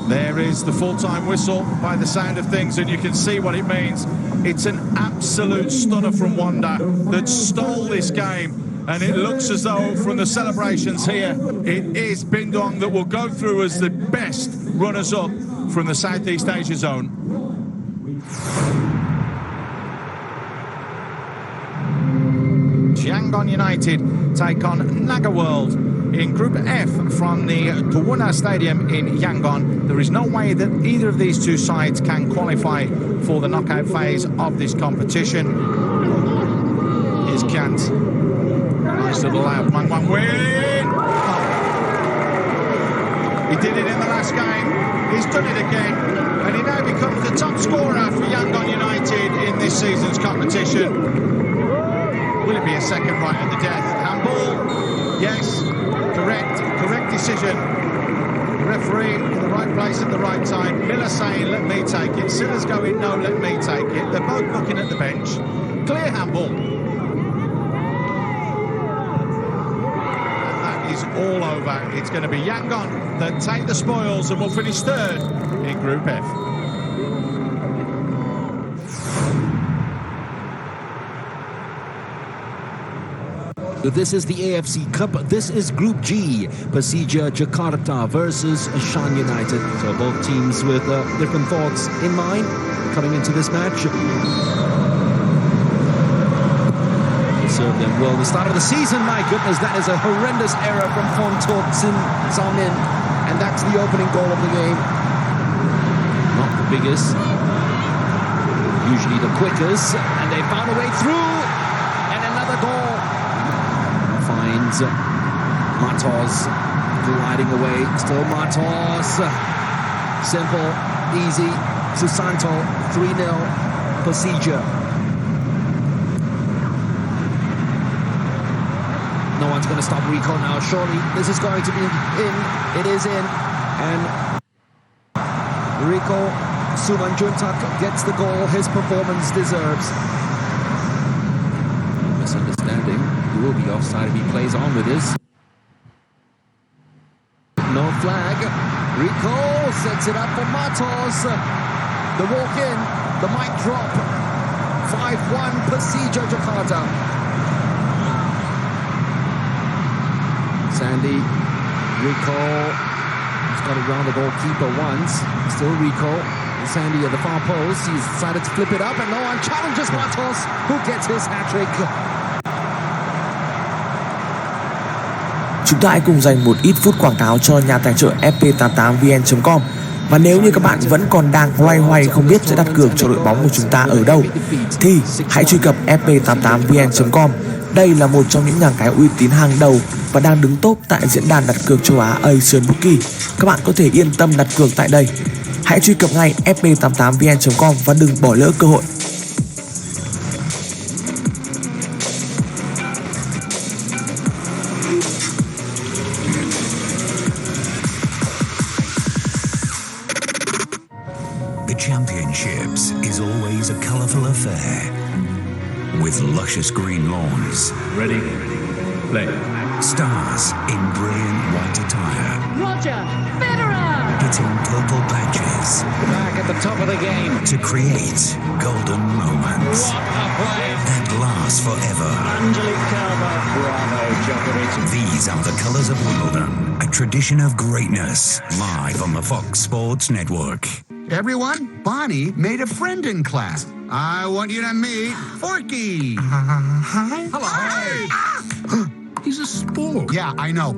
There is the full-time whistle by the sound of things, and you can see what it means. It's an absolute stunner from Wanda that stole this game, and it looks as though from the celebrations here, it is Bindwang that will go through as the best runners-up from the Southeast Asia zone. Yangon United take on Naga World in Group F from the Tawuna Stadium in Yangon. There is no way that either of these two sides can qualify for the knockout phase of this competition. Here's Kant. Nice little layup. Mangwang win! He did it in the last game. He's done it again. And he now becomes the top scorer for Yangon United in this season's competition. Will it be a second right at the death? Handball? Yes. Correct decision. The referee in the right place at the right time. Miller saying, let me take it. Silla's going, no, let me take it. They're both looking at the bench. Clear handball. And that is all over. It's going to be Yangon that take the spoils and will finish third in Group F. This is the AFC Cup. This is Group G. Persija Jakarta versus Shan United. So both teams with different thoughts in mind coming into this match. They served them well. The start of the season, my goodness, that is a horrendous error from Fon Tot Sin Salmin. And that's the opening goal of the game. Not the biggest, usually the quickest. And they found a way through. And another goal. Finds Matos gliding away. Still Matos. Simple, easy. Susanto, 3-0. Persija. No one's going to stop Rico now. Surely this is going to be in. It is in. And Rico Sumanjuntak gets the goal his performance deserves. Misunderstanding. He will be offside if he plays on with this. No flag. Rico sets it up for Matos. The walk in. The mic drop. 5-1 Persija Jakarta. Sandy. Rico. He's got it around the goalkeeper once. Still Rico. Sandy at the far post. He's decided to flip it up and no one challenges Matos, who gets his hat-trick. Chúng ta hãy cùng dành một ít phút quảng cáo cho nhà tài trợ fp88vn.com. Và nếu như các bạn vẫn còn đang loay hoay không biết sẽ đặt cược cho đội bóng của chúng ta ở đâu, thì hãy truy cập fp88vn.com. Đây là một trong những nhà cái uy tín hàng đầu và đang đứng top tại diễn đàn đặt cược châu Á Asian Bookie. Các bạn có thể yên tâm đặt cược tại đây. Hãy truy cập ngay fp88vn.com và đừng bỏ lỡ cơ hội. The Championships is always a colourful affair with luscious green lawns. Ready, play. Stars in brilliant white attire. Roger Federer! Hitting purple patches. Back at the top of the game. To create golden moments. What a play! That last forever. Angelique Kerber. Bravo, Djokovic. These are the colours of Wimbledon. A tradition of greatness. Live on the Fox Sports Network. Everyone, Bonnie made a friend in class. I want you to meet Forky. Hi. Hello. Hi. He's a sport. Yeah, I know.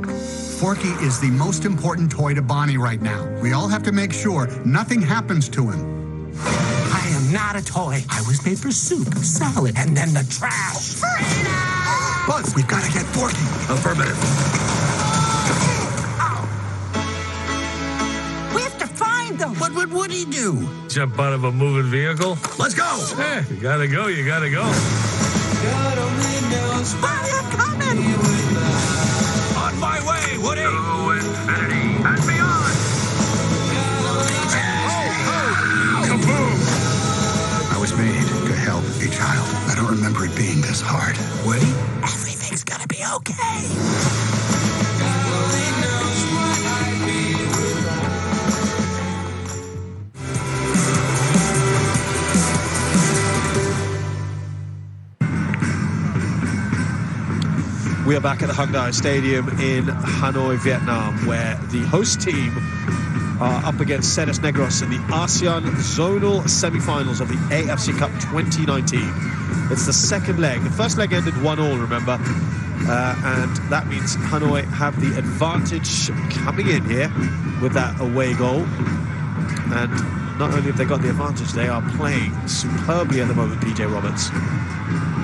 Forky is the most important toy to Bonnie right now. We all have to make sure nothing happens to him. I am not a toy. I was made for soup, salad, and then the trash. Buzz, we've got to get Forky. Affirmative. We have to find them. What would Woody do? Jump out of a moving vehicle? Let's go. Hey, you gotta go, you gotta go. God only knows. Bonnie, I'm coming. On my way, Woody. To infinity and beyond. Kaboom! I was made to help a child. I don't remember it being this hard. Woody? Everything's gonna be okay. We are back at the Hyundai Stadium in Hanoi, Vietnam, where the host team are up against Ceres Negros in the ASEAN Zonal Semi-Finals of the AFC Cup 2019. It's the second leg. The first leg ended 1-1, remember, and that means Hanoi have the advantage coming in here with that away goal. And not only have they got the advantage, they are playing superbly at the moment, PJ Roberts.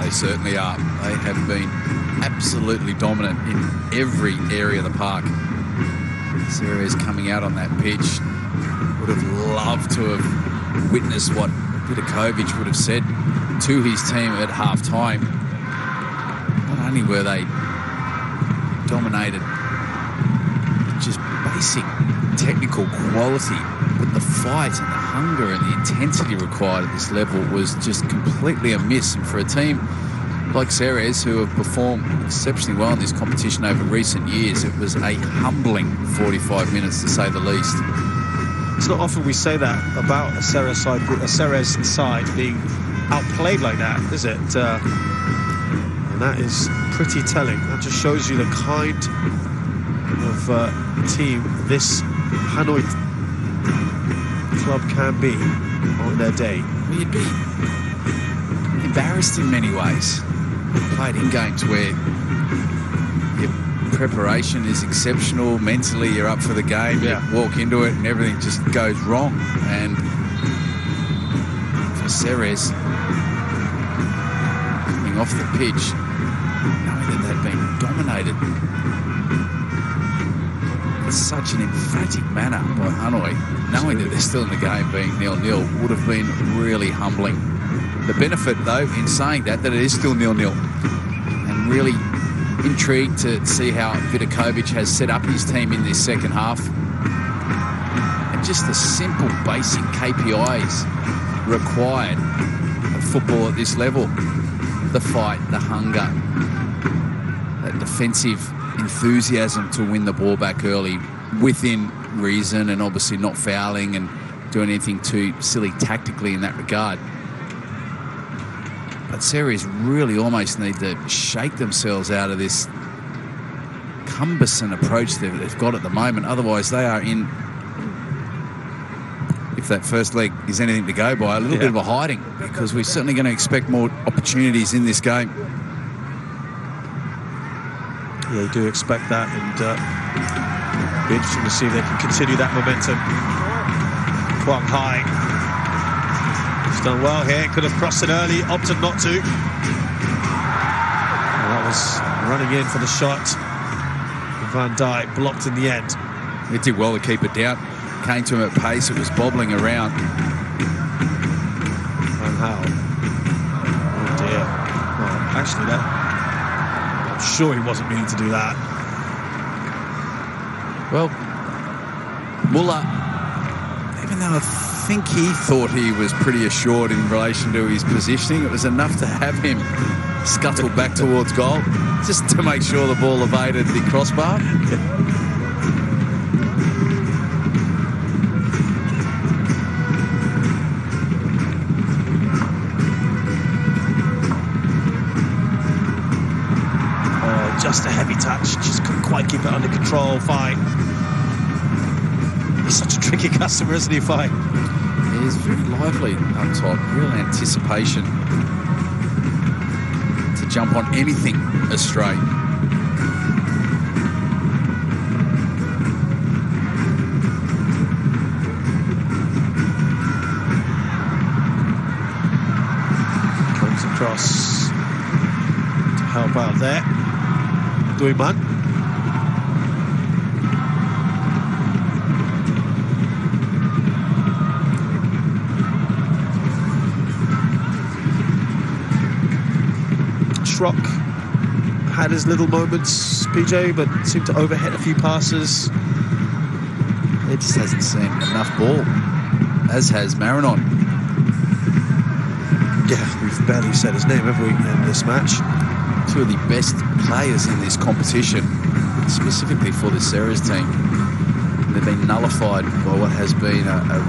They certainly are. They have been absolutely dominant in every area of the park. Ceres coming out on that pitch. Would have loved to have witnessed what Vidakovic would have said to his team at half-time. Not only were they dominated, just basic technical quality, but the fight and the hunger and the intensity required at this level was just completely amiss. And for a team like Ceres, who have performed exceptionally well in this competition over recent years, it was a humbling 45 minutes to say the least. It's not often we say that about a Ceres side being outplayed like that, is it? And that is pretty telling. That just shows you the kind of team this Hanoi club can be on their day. Well, you'd be embarrassed in many ways. Played in games where your preparation is exceptional, mentally you're up for the game, you walk into it and everything just goes wrong. And for Ceres, coming off the pitch, knowing that they've been dominated in such an emphatic manner by Hanoi, knowing that they're still in the game being 0-0 would have been really humbling. The benefit, though, in saying that it is still 0-0, and really intrigued to see how Vidakovic has set up his team in this second half. And just the simple, basic KPIs required of football at this level. The fight, the hunger, that defensive enthusiasm to win the ball back early within reason, and obviously not fouling and doing anything too silly tactically in that regard. But Ceres really almost need to shake themselves out of this cumbersome approach they've got at the moment. Otherwise, they are in, if that first leg is anything to go by, a little bit of a hiding, because we're certainly going to expect more opportunities in this game. Yeah, you do expect that, and it'll be interesting to see if they can continue that momentum. Quang Hai. He's done well here, could have crossed it early, opted not to. And that was running in for the shot. Van Dijk blocked in the end. He did well to keep it down. Came to him at pace, it was bobbling around. Van Gaal. Oh dear. Well, actually, I'm sure he wasn't meaning to do that. Well, Muller, even though I think he thought he was pretty assured in relation to his positioning, it was enough to have him scuttle back towards goal, just to make sure the ball evaded the crossbar. Just a heavy touch, just couldn't quite keep it under control. Fine. He's such a tricky customer, isn't he, Fine? He is very lively up top. Real anticipation to jump on anything astray. Comes across to help out there. Duiman. Schrock had his little moments, PJ, but seemed to overhit a few passes. He just hasn't seen enough ball, as has Marinon. Yeah, we've barely said his name, have we, in this match? Two of the best players in this competition, specifically for the Ceres team. They've been nullified by what has been a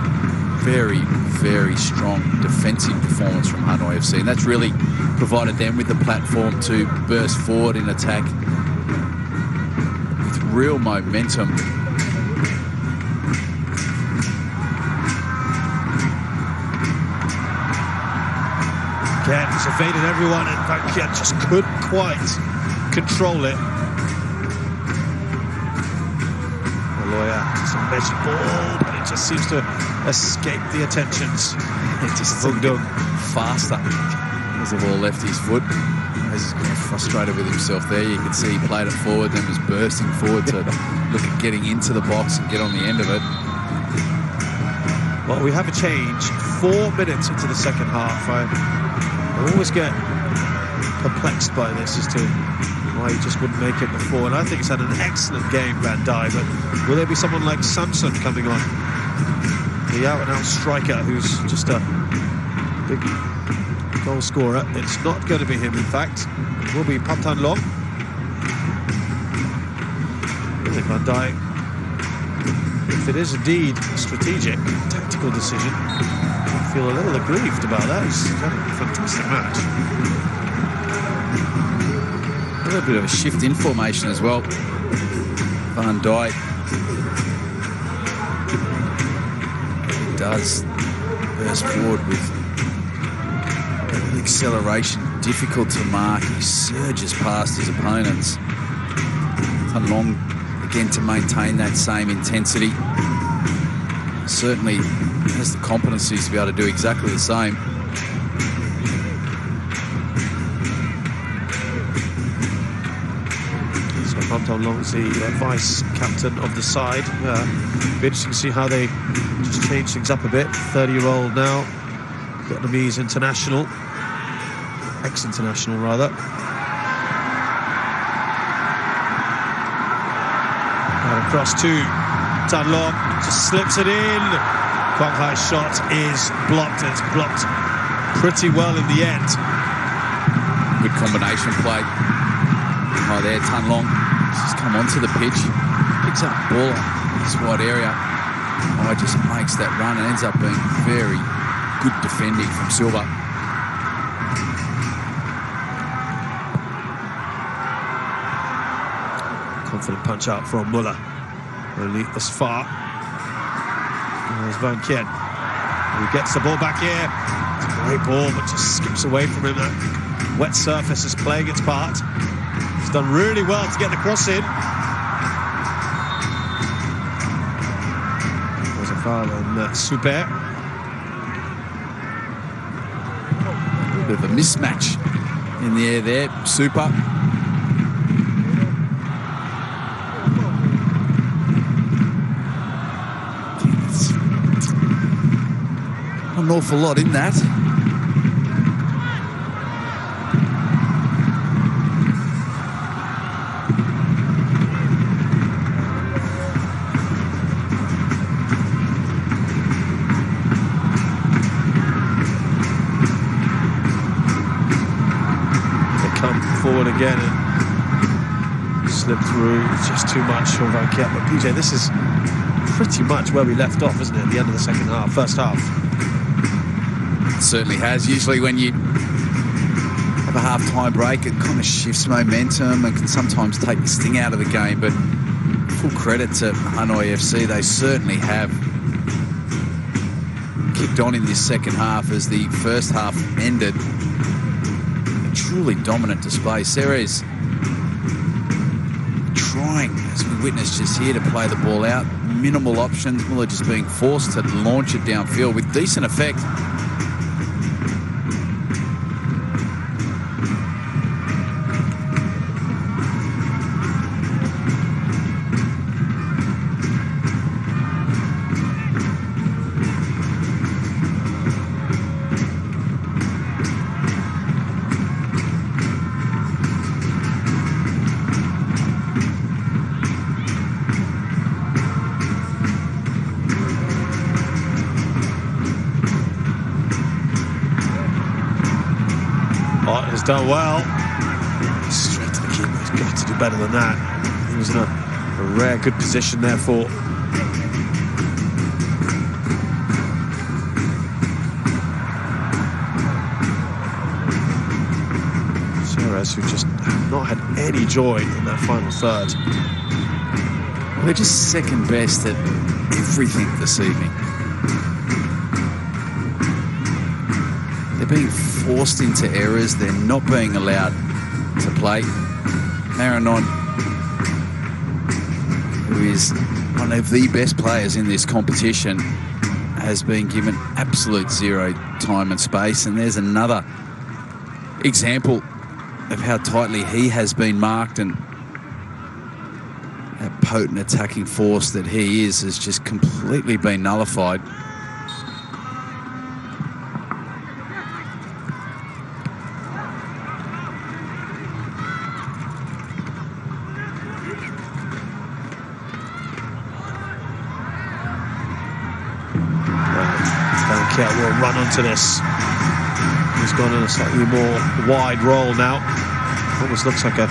very, very strong defensive performance from Hanoi FC, and that's really provided them with the platform to burst forward in attack with real momentum. Again, he's evaded everyone, and Van Kiet just couldn't quite control it. The lawyer, just a measured ball, but it just seems to escape the attentions. It just hooked up faster as the ball left his foot. He's got frustrated with himself there. You can see he played it forward, then was bursting forward to look at getting into the box and get on the end of it. Well, we have a change 4 minutes into the second half. I always get perplexed by this as to why he just wouldn't make it before. And I think he's had an excellent game, Van Dijk, but will there be someone like Samson coming on? The out-and-out striker who's just a big goal scorer. It's not going to be him, in fact. It will be Patan Long. Really, Van Dijk, if it is indeed a strategic, tactical decision, I feel a little aggrieved about that. He's had a fantastic match. A little bit of a shift in formation as well. Van Dijk does burst forward with acceleration, difficult to mark. He surges past his opponents. Tan Long again to maintain that same intensity. Certainly has the competencies to be able to do exactly the same. So Patan Long's the vice captain of the side. Be interesting to see how they just change things up a bit. 30-year-old now, Vietnamese international, ex-international rather. And across to Tan Long, just slips it in. Quang Hai's shot is blocked. It's blocked pretty well in the end. Good combination play. Oh, there, Tan Long just come onto the pitch, picks up the ball in this wide area. Oh, just makes that run and ends up being very good defending from Silva. Confident punch out from Muller. Only as far. There's Van Kiet. He gets the ball back here. It's a great ball, but just skips away from him. That wet surface is playing its part. He's done really well to get the cross in. There's a foul on Super. A little bit of a mismatch in the air there. Super. An awful lot in that. They come forward again and slip through. It's just too much for Van Kiet. But PJ, this is pretty much where we left off, isn't it? At the end of the second half, first half. Certainly has. Usually when you have a half-time break, it kind of shifts momentum and can sometimes take the sting out of the game, but full credit to Hanoi FC. They certainly have kicked on in this second half as the first half ended. A truly dominant display. Ceres trying, as we witnessed just here, to play the ball out. Minimal options. Muller just being forced to launch it downfield with decent effect. Has done well. Straight to the keeper. He's got to do better than that. He was in a rare good position there for Ceres, who just have not had any joy in that final third. Well, they're just second best at everything this evening. They're being forced into errors. They're not being allowed to play. Marinon, who is one of the best players in this competition, has been given absolute zero time and space. And there's another example of how tightly he has been marked, and that potent attacking force that he is has just completely been nullified. Will run onto this. He's gone in a slightly more wide roll now. Almost looks like a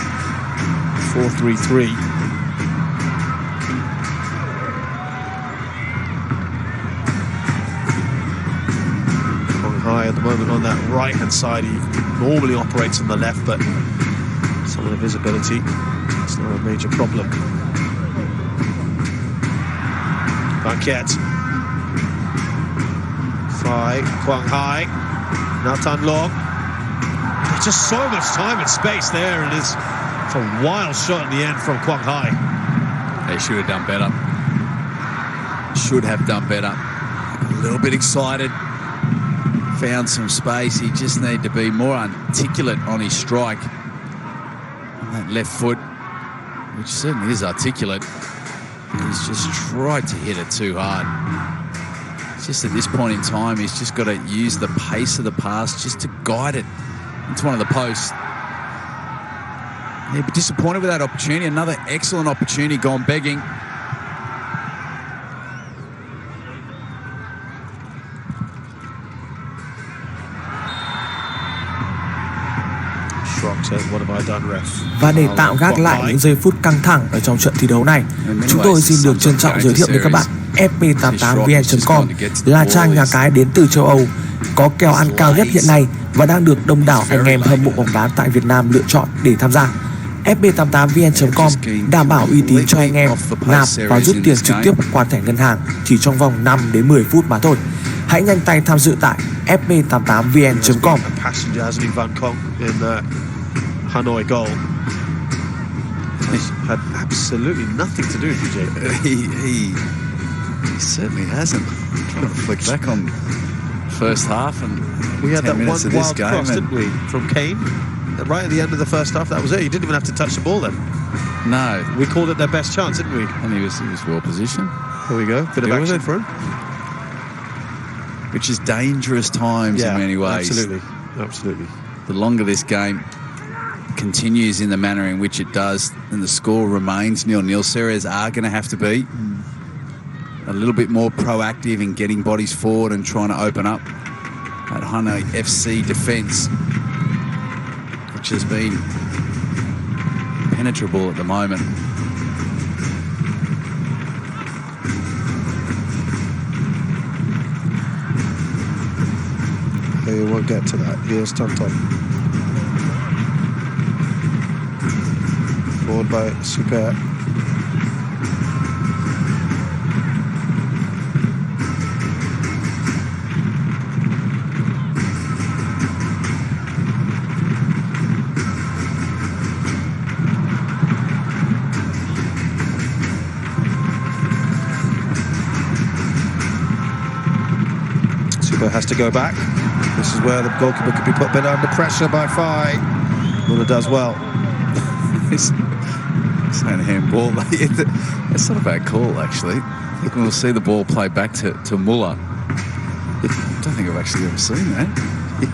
4-3-3. Going high at the moment on that right hand side. He normally operates on the left, but some of the visibility, it's not a major problem. Banquet. Quang Hai, now Tan Long. There's just so much time and space there, and it's a wild shot in the end from Quang Hai. They should have done better. Should have done better. A little bit excited. Found some space. He just needed to be more articulate on his strike. On that left foot, which certainly is articulate. He's just tried to hit it too hard. Just at this point in time, he's just got to use the pace of the pass just to guide it into one of the posts. He'd be disappointed with that opportunity. Another excellent opportunity gone begging. Và để tạo gác lại những giây phút căng thẳng ở trong trận thi đấu này, chúng tôi xin được trân trọng giới thiệu đến các bạn FP88VN.com là trang nhà cái đến từ châu Âu, có kèo ăn cao nhất hiện nay và đang được đông đảo anh em hâm mộ bóng đá tại Việt Nam lựa chọn để tham gia. FP88VN.com đảm bảo uy tín cho anh em nạp và rút tiền trực tiếp qua thẻ ngân hàng chỉ trong vòng 5 đến 10 phút mà thôi. Hãy nhanh tay tham dự tại FP88VN.com. Hanoi goal had absolutely nothing to do with PJ. He certainly hasn't. Trying to flick back on first half, and we had that one wild cross, didn't we, from Kane? Right at the end of the first half, that was it. He didn't even have to touch the ball then. No, we called it their best chance, didn't we? And he was well positioned. There we go, bit of action for him. Which is dangerous times in many ways. Absolutely. The longer this game continues in the manner in which it does, and the score remains 0-0, Ceres are going to have to be a little bit more proactive in getting bodies forward and trying to open up that Hanoi FC defence, which has been penetrable at the moment. He won't get to that. Here's Tom. Forward by Super. has to go back. This is where the goalkeeper could be put a bit under pressure by Fai. Muller does well. It's saying handball. It's not a bad call, actually. I think we'll see the ball play back to Muller. I don't think I've actually ever seen that.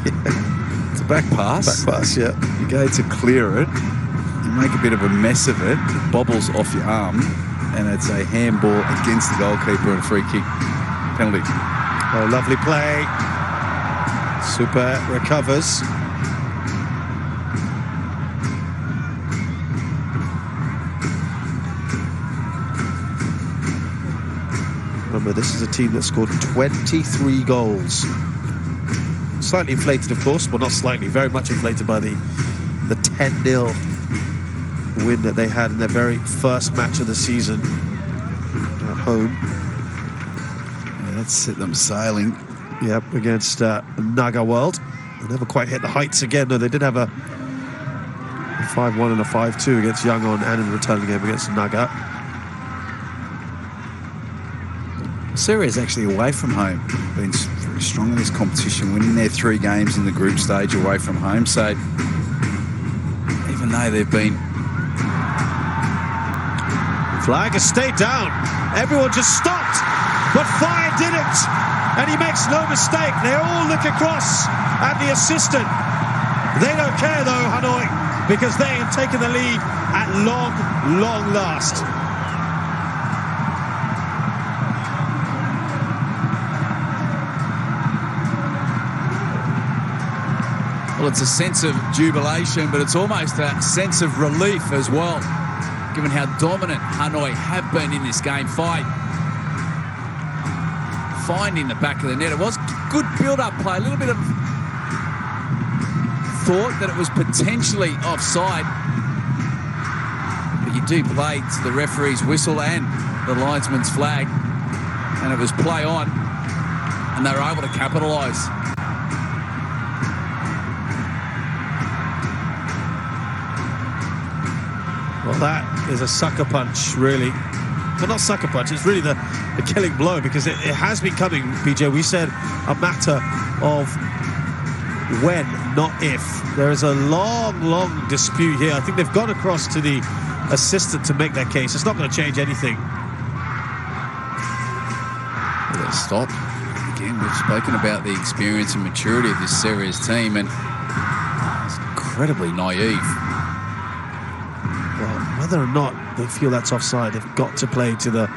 Yeah. It's a back pass. Back pass, yeah. You go to clear it. You make a bit of a mess of it. It bobbles off your arm. And it's a handball against the goalkeeper and a free kick penalty. Oh, lovely play. Super recovers. Remember, this is a team that scored 23 goals. Slightly inflated, of course, but not slightly, very much inflated by the 10-0 win that they had in their very first match of the season at home. Yeah, that set them sailing. Yep, against Naga World. They never quite hit the heights again, though they did have a 5-1 and a 5-2 against Yangon and in the return game against Naga. Ceres actually away from home, been very strong in this competition, winning their 3 games in the group stage away from home. So even though they've been... Flag has stayed down. Everyone just stopped, but Fire did it, and he makes no mistake. They all look across at the assistant. They don't care though, Hanoi, because they have taken the lead at long last. Well, it's a sense of jubilation, but it's almost a sense of relief as well, given how dominant Hanoi have been in this game. Finding the back of the net. It was good build-up play, a little bit of thought that it was potentially offside. But you do play to the referee's whistle and the linesman's flag, and it was play on, and they were able to capitalise. Well, that is a sucker punch, really. But not sucker punch, it's really the killing blow, because it has been coming, PJ. We said a matter of when, not if. There is a long dispute here. I think they've gone across to the assistant to make their case. It's not going to change anything. Well, stop. Again, we've spoken about the experience and maturity of this Ceres team, and it's incredibly naive. Well, whether or not they feel that's offside, they've got to play to the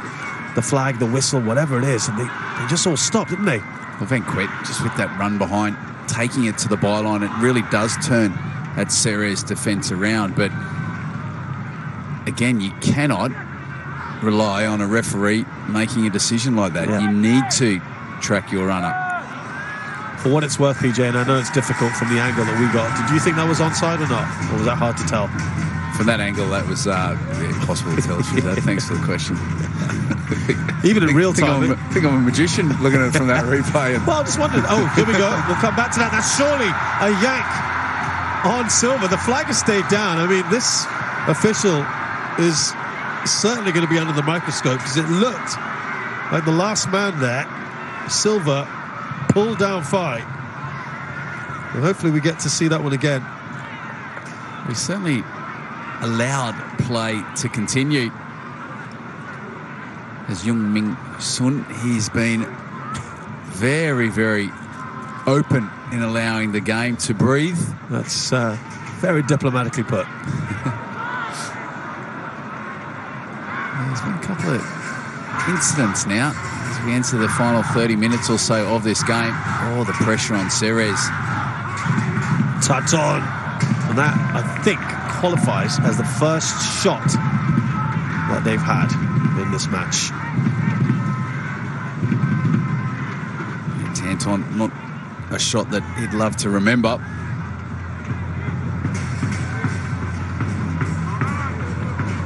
flag, the whistle, whatever it is, and they just all stopped, didn't they? Well, Van Quet, just with that run behind, taking it to the byline, it really does turn that Ceres defence around. But again, you cannot rely on a referee making a decision like that. Yeah. You need to track your runner. For what it's worth, PJ, and I know it's difficult from the angle that we got, did you think that was onside or not? Or was that hard to tell? From that angle, that was impossible to tell. Thanks for the question. Even in real time. I think I'm a magician looking at it from that replay. Well, I just wondered. Oh, here we go. We'll come back to that. That's surely a yank on Silva. The flag has stayed down. I mean, this official is certainly going to be under the microscope, because it looked like the last man there, Silva, pulled down Fai. Well, hopefully we get to see that one again. We certainly allowed play to continue. As Jung Min Sun, he's been very open in allowing the game to breathe. That's very diplomatically put. There's been a couple of incidents now as we enter the final 30 minutes or so of this game. Oh, the pressure on Ceres. Touch on. And that, I think, qualifies as the first shot that they've had in this match. Tanton, not a shot that he'd love to remember.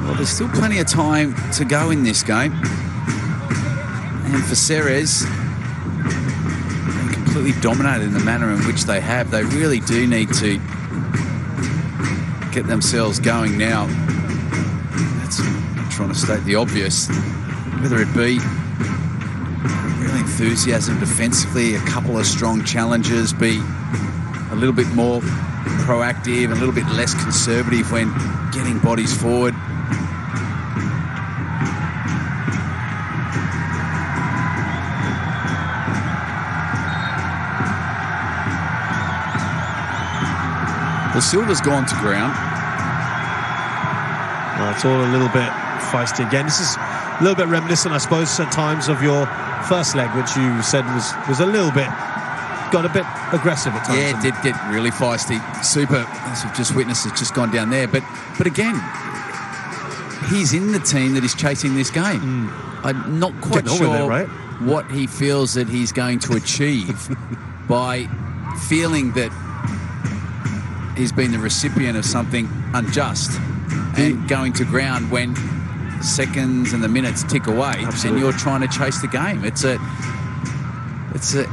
Well, there's still plenty of time to go in this game. And for Ceres, they're completely dominated in the manner in which they have. They really do need to get themselves going now. That's trying to state the obvious, whether it be some enthusiasm defensively, a couple of strong challenges, be a little bit more proactive, a little bit less conservative when getting bodies forward. Well, Silva's gone to ground. Well, it's all a little bit feisty again. This is a little bit reminiscent, I suppose, at times of your first leg, which you said was a little bit, got a bit aggressive at times. Yeah, it did get really feisty. Super, as we've just witnessed, has just gone down there. But again, he's in the team that is chasing this game. I'm not quite sure what he feels that he's going to achieve by feeling that he's been the recipient of something unjust and going to ground when seconds and the minutes tick away. Absolutely. And you're trying to chase the game. It's an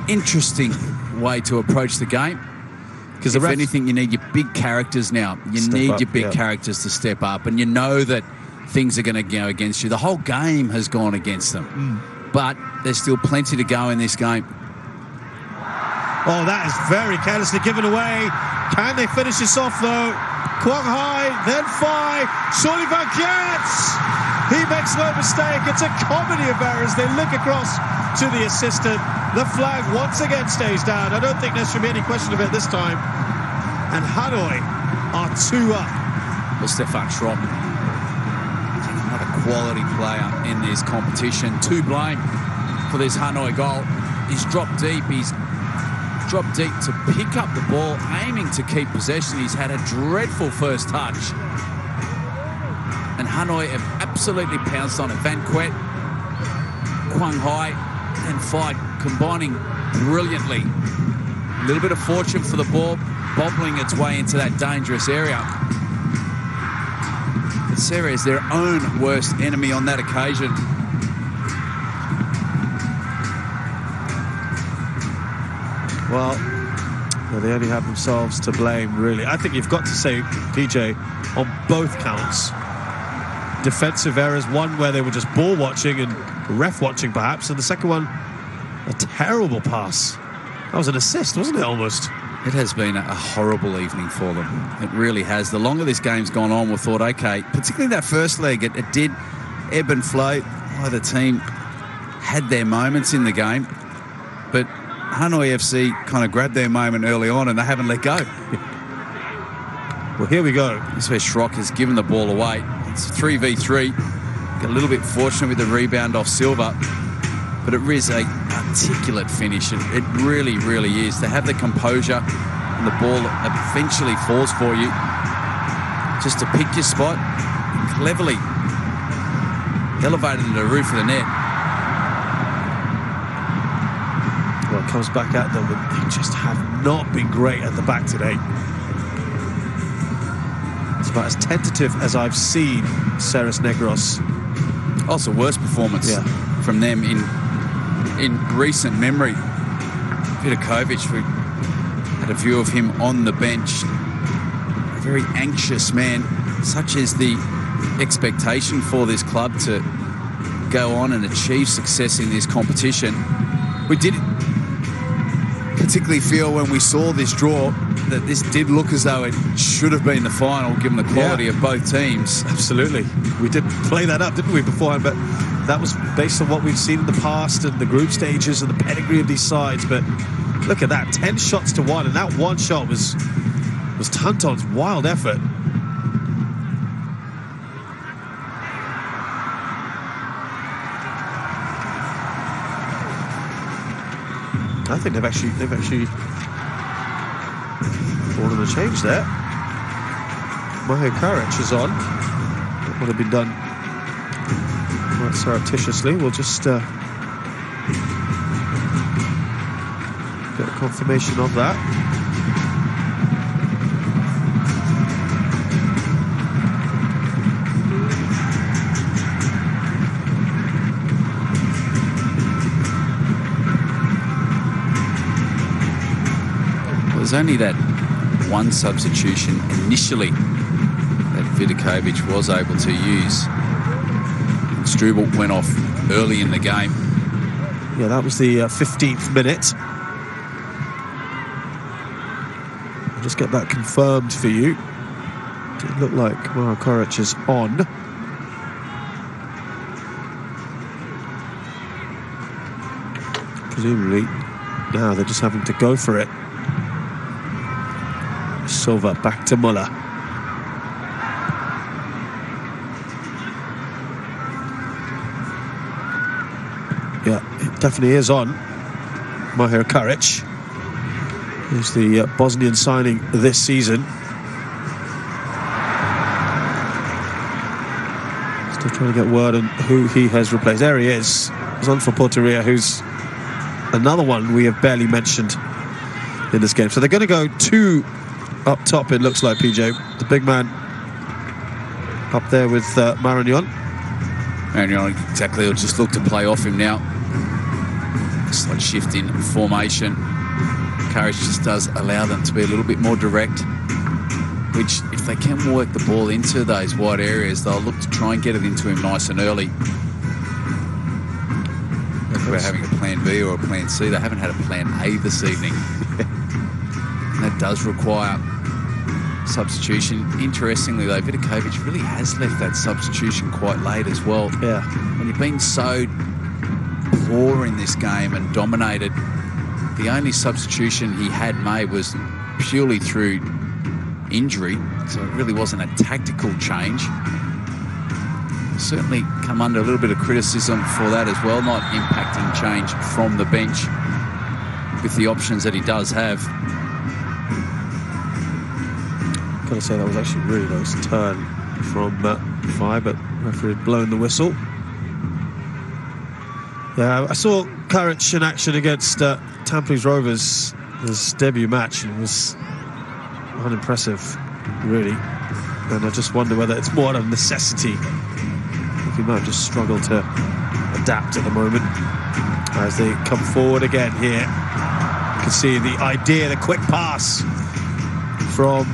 interesting way to approach the game. Because if anything, you need your big characters now. You need your big characters to step up, and you know that things are going to go against you. The whole game has gone against them. But there's still plenty to go in this game. Oh, that is very carelessly given away. Can they finish this off, though? Quang Hai, then Phai. Surely Van Kiets. He makes no mistake. It's a comedy of errors. They look across to the assistant. The flag once again stays down. I don't think there should be any question of it this time. And Hanoi are 2 up. Well, Stefan Schropp, another quality player in this competition. To blame for this Hanoi goal. He's dropped deep. He's dropped deep to pick up the ball, aiming to keep possession. He's had a dreadful first touch. And Hanoi have absolutely pounced on it. Van Quet, Quang Hai, and Phai combining brilliantly. A little bit of fortune for the ball, bobbling its way into that dangerous area. But Ceres, their own worst enemy on that occasion. Well, they only have themselves to blame, really. I think you've got to say, PJ, on both counts. Defensive errors, one where they were just ball watching and ref watching, perhaps, and the second one, a terrible pass. That was an assist, wasn't it, almost? It has been a horrible evening for them. It really has. The longer this game's gone on, we thought, okay, particularly that first leg, it did ebb and flow. Either team had their moments in the game, but Hanoi FC kind of grabbed their moment early on and they haven't let go. Well, here we go. This is where Schrock has given the ball away. It's 3v3. Got a little bit fortunate with the rebound off Silva, but it is a articulate finish. It really, really is. To have the composure and the ball eventually falls for you, just to pick your spot, cleverly elevated to the roof of the net. Well, it comes back at them, and they just have not been great at the back today. It's about as tentative as I've seen Ceres Negros. Also, worst performance from them in recent memory. Vidakovic, we had a view of him on the bench. A very anxious man, such is the expectation for this club to go on and achieve success in this competition. We did particularly feel when we saw this draw that this did look as though it should have been the final, given the quality of both teams. Absolutely. We did play that up, didn't we, beforehand? But that was based on what we've seen in the past and the group stages and the pedigree of these sides. But look at that, 10 shots to 1, and that one shot was Tanton's wild effort. I think they've actually ordered a change there. Mahe Karic is on. That would have been done quite surreptitiously. We'll just get a confirmation of that. There's only that one substitution initially that Vidakovic was able to use. Struble went off early in the game. Yeah, that was the 15th minute. I'll just get that confirmed for you. It looked like Mauro Coric is on. Presumably now they're just having to go for it. Silva back to Muller. Yeah, it definitely is on. Mauro Coric, who's the Bosnian signing this season. Still trying to get word on who he has replaced. There he is. He's on for Porteria, who's another one we have barely mentioned in this game. So they're going to go two up top, it looks like, PJ. The big man up there with Marignon. Marignon, exactly. He'll just look to play off him now. Slight shift in formation. Courage just does allow them to be a little bit more direct, which, if they can work the ball into those wide areas, they'll look to try and get it into him nice and early. About having a plan B or a plan C. They haven't had a plan A this evening. And that does require substitution. Interestingly, though, Vidakovic really has left that substitution quite late as well. Yeah. When you've been so poor in this game and dominated, the only substitution he had made was purely through injury, so it really wasn't a tactical change. Certainly come under a little bit of criticism for that as well, not impacting change from the bench with the options that he does have. Got to say that was actually a really nice turn from Vi, but referee had blown the whistle. Yeah, I saw Coric in action against Tampines Rovers, his debut match, and it was unimpressive, really. And I just wonder whether it's more out of necessity. He might have just struggled to adapt at the moment as they come forward again here. You can see the idea, the quick pass from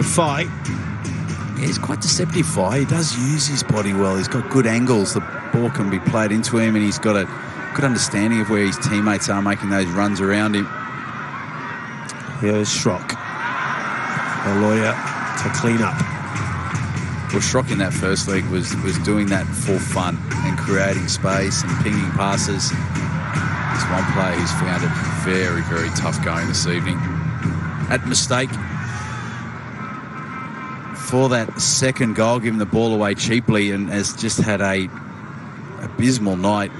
Fi. Yeah, he's quite deceptive, Fi. He does use his body well. He's got good angles. The ball can be played into him, and he's got a good understanding of where his teammates are making those runs around him. Here's Schrock, a lawyer to clean up. Well, Schrock in that first leg was doing that for fun and creating space and pinging passes. There's one player who's found it very, very tough going this evening. At mistake for that second goal, giving the ball away cheaply, and has just had a abysmal night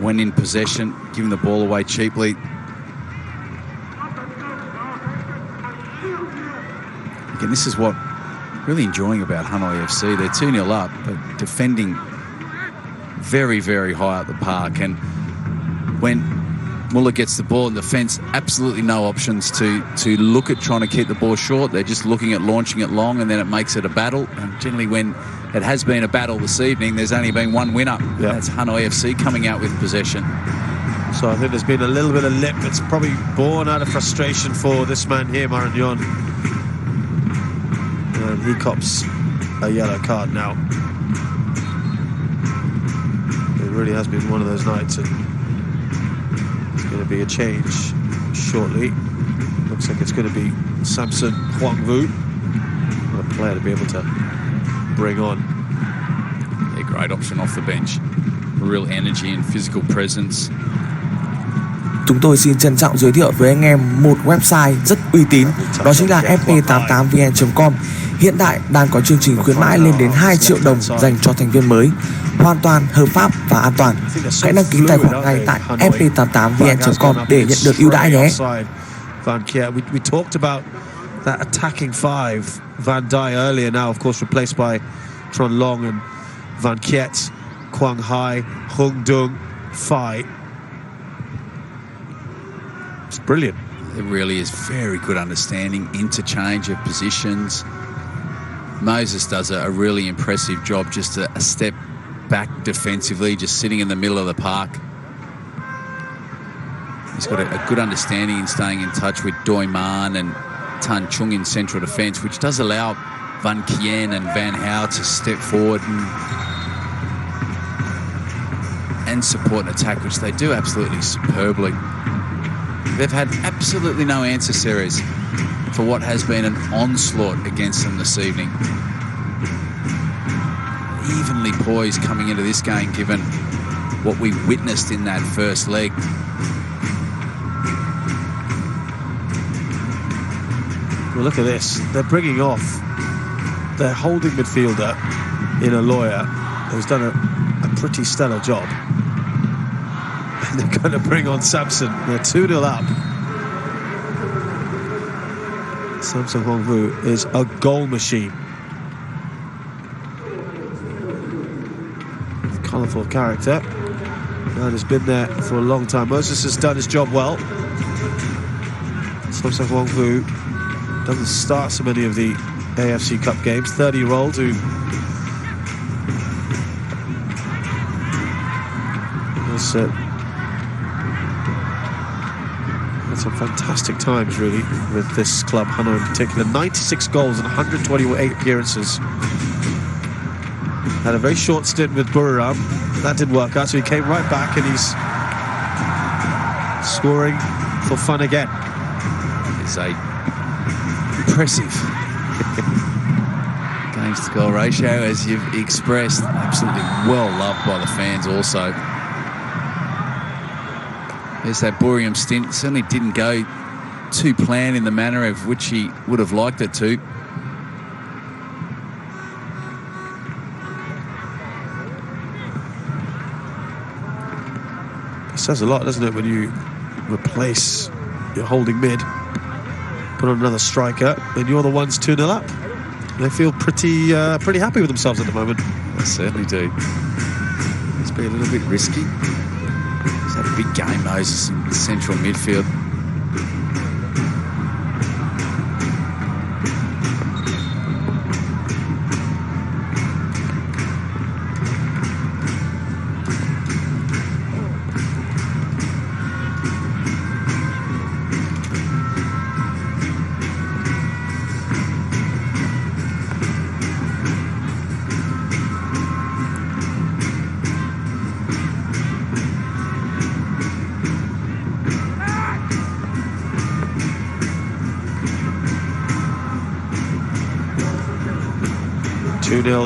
when in possession, giving the ball away cheaply. Again, this is what really enjoying about Hanoi FC. They're 2-0 up, but defending very, very high at the park. And when Muller gets the ball in defence, absolutely no options to look at trying to keep the ball short. They're just looking at launching it long, and then it makes it a battle. And generally when it has been a battle this evening, there's only been one winner. Yep. That's Hanoi FC coming out with possession. So I think there's been a little bit of lip. It's probably born out of frustration for this man here, Marignon. And he cops a yellow card now. It really has been one of those nights, and it's going to be a change shortly. Looks like it's going to be Samson Huangvu, a player to be able to bring on. A great option off the bench. Real energy and physical presence. Chúng tôi xin trân trọng giới thiệu với anh em một website rất uy tín, đó chính là fp88vn.com. Hiện tại đang có chương trình khuyến mãi lên đến 2 triệu đồng dành cho thành viên mới, hoàn toàn hợp pháp và an toàn. Hãy đăng ký tài khoản ngay tại fp88vn.com để nhận được ưu đãi nhé. We talked about that attacking five, Van Dijk earlier, now of course replaced by Tron Long and Van Kiet, Quang Hai, Hung Dung, Phai. It's brilliant. It really is very good understanding, interchange of positions. Moses does a really impressive job, just a step back defensively, just sitting in the middle of the park. He's got a good understanding in staying in touch with Doi Man and Tan Chung in central defence, which does allow Van Kien and Van Hau to step forward and support an attack, which they do absolutely superbly. They've had absolutely no answer, Ceres, for what has been an onslaught against them this evening. Evenly poised coming into this game, given what we witnessed in that first leg. Well, look at this. They're bringing off their holding midfielder in a lawyer who's done a pretty stellar job. And they're going to bring on Samson. They're 2-0 up. Samson Hongvu is a goal machine. Colourful character. Man has been there for a long time. Moses has done his job well. Samson Hongvu doesn't start so many of the AFC Cup games. 30-year-old who has had some fantastic times, really, with this club, Hanoi in particular. 96 goals and 128 appearances. Had a very short stint with Buriram. That didn't work out, so he came right back and he's scoring for fun again. It's a impressive games to goal ratio, as you've expressed. Absolutely well loved by the fans also. There's that Buriram stint. Certainly didn't go to plan in the manner of which he would have liked it to. It says a lot, doesn't it, when you replace your holding mid, put on another striker, and you're the ones 2-0 up. They feel pretty happy with themselves at the moment. They certainly do. It's been a little bit risky. He's had a big game, Moses, in central midfield.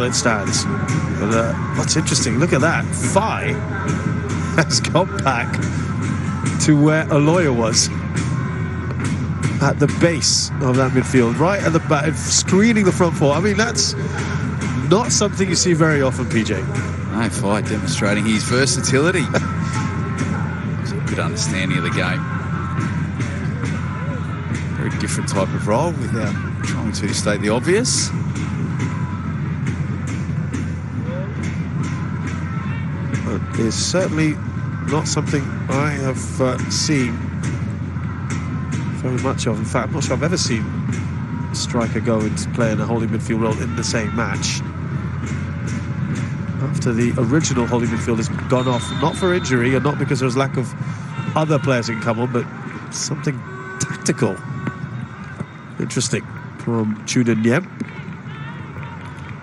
It stands. But what's interesting, look at that. Phi has gone back to where a lawyer was, at the base of that midfield, right at the back, screening the front four. I mean, that's not something you see very often, PJ. No, Phi demonstrating his versatility. It's a good understanding of the game. Very different type of role without trying to state the obvious. Is certainly not something I have seen very much of. In fact, I'm not sure I've ever seen a striker go and play in a holding midfield role in the same match. After the original holding midfield has gone off, not for injury and not because there's lack of other players who can come on, but something tactical. Interesting from Chunin Yem.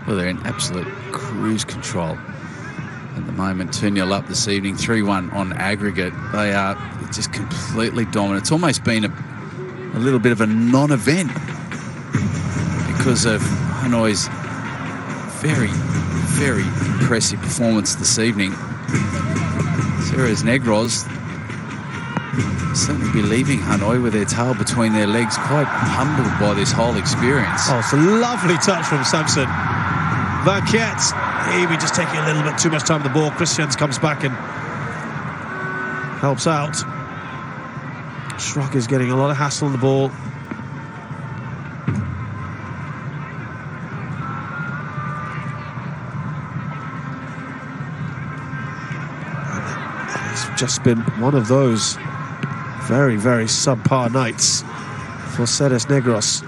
Well, they're in absolute cruise control at the moment. 2-0 up this evening, 3-1 on aggregate. They are just completely dominant. It's almost been a little bit of a non-event because of Hanoi's very, very impressive performance this evening. Ceres Negros certainly be leaving Hanoi with their tail between their legs, quite humbled by this whole experience. Oh, it's a lovely touch from Samson. Van Kiet, maybe just taking a little bit too much time with the ball. Christians comes back and helps out. Schrock is getting a lot of hassle on the ball. And it's just been one of those very, very subpar nights for Ceres Negros.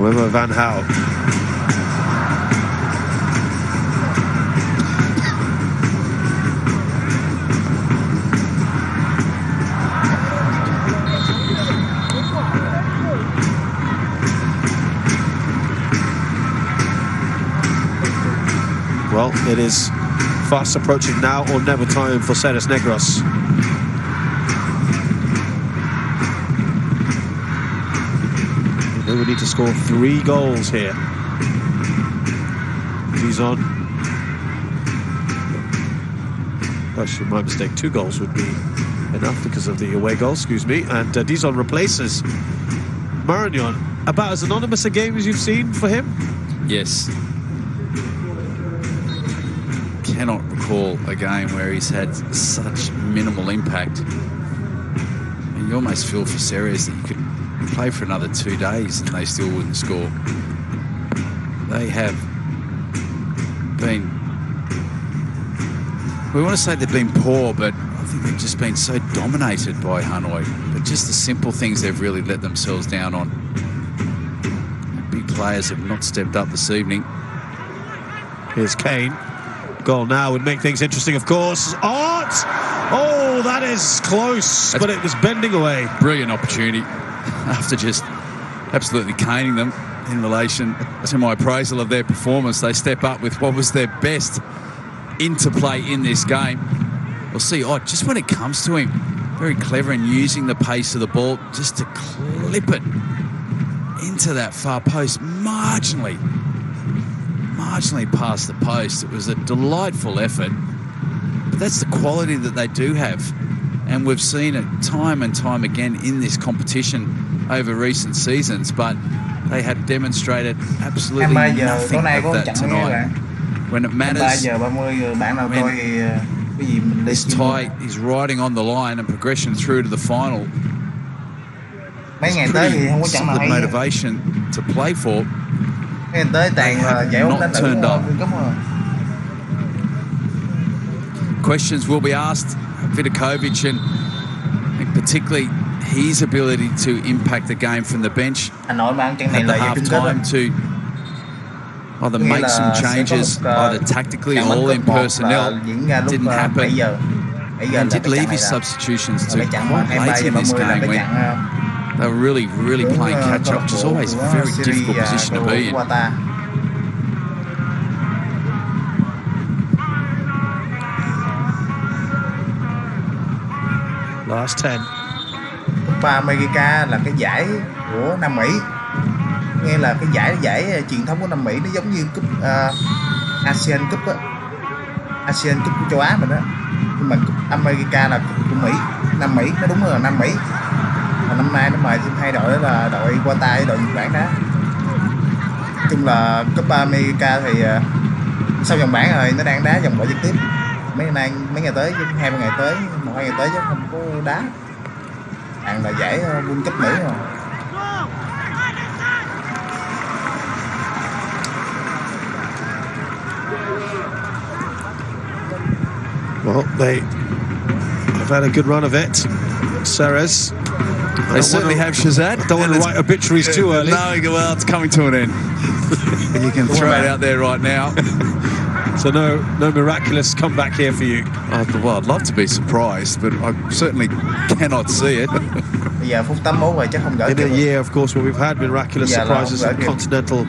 However, Van Gaal. Well, it is fast approaching now or never time for Ceres Negros. They would need to score 3 goals here. Dizon. Actually, my mistake. 2 goals would be enough because of the away goal, excuse me. And Dizon replaces Marignon. About as anonymous a game as you've seen for him? Yes. Cannot recall a game where he's had such minimal impact. And you almost feel for Ceres that you could play for another 2 days and they still wouldn't score. They have been, we want to say they've been poor, but I think they've just been so dominated by Hanoi. But just the simple things they've really let themselves down on. Big players have not stepped up this evening. Here's Kane. Goal now would make things interesting, of course. Art! Oh, that is close, but it was bending away. Brilliant opportunity. After just absolutely caning them in relation to my appraisal of their performance, they step up with what was their best interplay in this game. We'll see. Oh, just when it comes to him, very clever in using the pace of the ball just to clip it into that far post, marginally past the post. It was a delightful effort, but that's the quality that they do have, and we've seen it time and time again in this competition over recent seasons, but they have demonstrated absolutely nothing of that tonight. When it matters, when this tie is riding on the line and progression through to the final, it's pretty solid motivation to play for. Not turned up. Questions will be asked of Vidakovic and particularly his ability to impact the game from the bench at the half-time to either make some changes, either tactically or in personnel. Didn't happen. And did leave his substitutions to quite late in this game when they were really, really playing catch-up, which is always a very difficult position to be in. Last 10. Copa America là cái giải của Nam Mỹ. Nghe là cái giải truyền thống của Nam Mỹ, nó giống như cúp Asian Cup á. Asian Cup của châu Á mình á. Nhưng mà cúp America là cúp của Mỹ, Nam Mỹ, nó đúng là Nam Mỹ. Và năm nay nó mời thêm 2 đội, đó là đội Qatar với đội Nhật Bản đó. Nói chung là Copa America thì sau vòng bảng rồi nó đang đá vòng loại trực tiếp. Mấy ngày tới, 2-3 ngày tới, 1-2 ngày tới chứ không có đá. Bạn là giải World Cup Mỹ rồi. Well, they have had a good run of it. Ceres. They certainly have, Shazad. Don't want to write obituaries too early. No, well, it's coming to an end. You can throw it out there right now. So no miraculous comeback here for you. Well, I'd love to be surprised, but I certainly cannot see it. In a year, of course, where we've had miraculous surprises in continental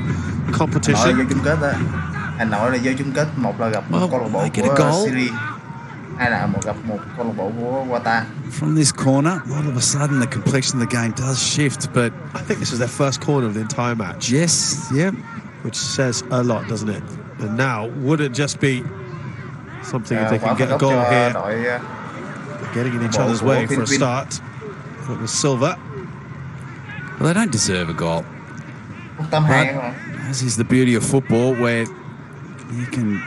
competition. Hà Nội là vô chung kết, một là gặp một câu lạc bộ của Ceres, hai là gặp một câu lạc bộ của Qatar. From this corner, all of a sudden the complexion of the game does shift, but I think this is their first corner of the entire match. Yes, yeah. Which says a lot, doesn't it? And now, would it just be something if they can get a goal here? Getting in each other's way for a start. It was Silva. Well, they don't deserve a goal. But as is the beauty of football, where you can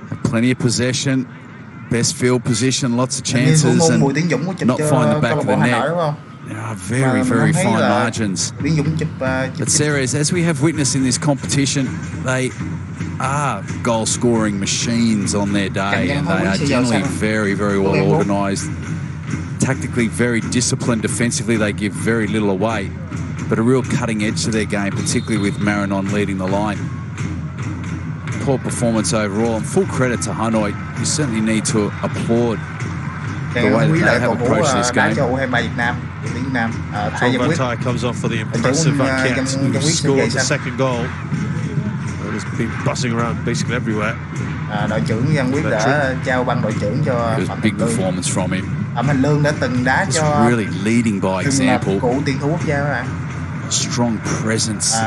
have plenty of possession, best field position, lots of chances, and not find the back of the net. There are very, very fine margins. But Ceres, as we have witnessed in this competition, they are goal-scoring machines on their day, and they are generally very, very well organised. Tactically very disciplined. Defensively, they give very little away. but a real cutting edge to their game, particularly with Marinon leading the line. Poor performance overall, and full credit to Hanoi. You certainly need to applaud the way that they have approached this game. John Van Tijk comes off for the impressive Van Kent, who scored the second goal. And has been buzzing around basically everywhere. Đội trưởng Văn Quyết đã trao băng đội trưởng cho It was a big performance from him. Thành Lương đã từng đá cho really leading by example. Cựu tiền thủ quốc gia các bạn. Strong presence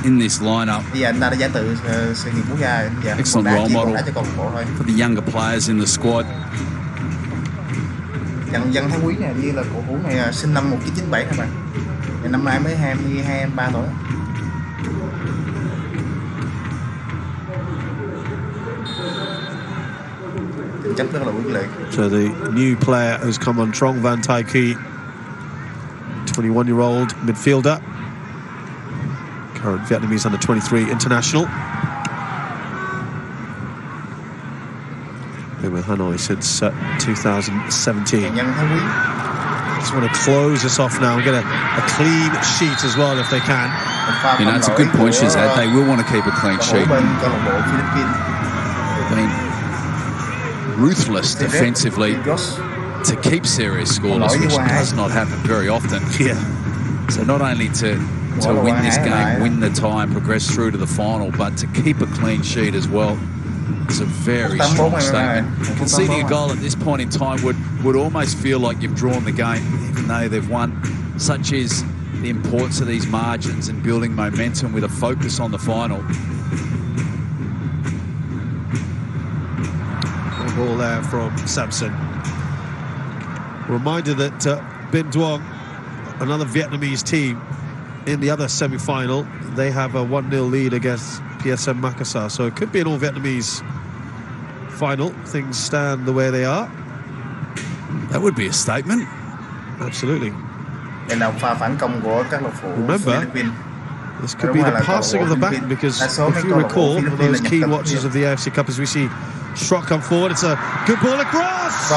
in this lineup. Bây giờ anh ta đã giải từ sự nghiệp quốc gia. Excellent role model for the younger players in the squad. Văn Thái Quý này như là cầu thủ này sinh năm 1997 các bạn. Năm nay mới 22-23 tuổi. Chấp rất là quyết liệt. So the new player who's come on, Trong Van Tijk, 21-year-old midfielder, current Vietnamese under-23 international. Been with Hanoi since 2017. Just want to close this off now and get a clean sheet as well if they can. You know, it's a good point she's had. They will want to keep a clean sheet. Ruthless defensively to keep Ceres scoreless, which does not happen very often. Yeah. So not only to win this game, win the tie, progress through to the final, but to keep a clean sheet as well. It's a very strong statement. Conceding a goal at this point in time would almost feel like you've drawn the game, even though they've won. Such is the importance of these margins and building momentum with a focus on the final. Ball there from Samson. Reminder that Binh Duong, another Vietnamese team in the other semi-final, they have a 1-0 lead against PSM Makassar, so it could be an all-Vietnamese final. Things stand the way they are. That would be a statement. Absolutely. Remember, this could be the passing of the baton, because if you recall, for those keen watchers of the AFC Cup, as we see Schrock come forward, it's a good ball across.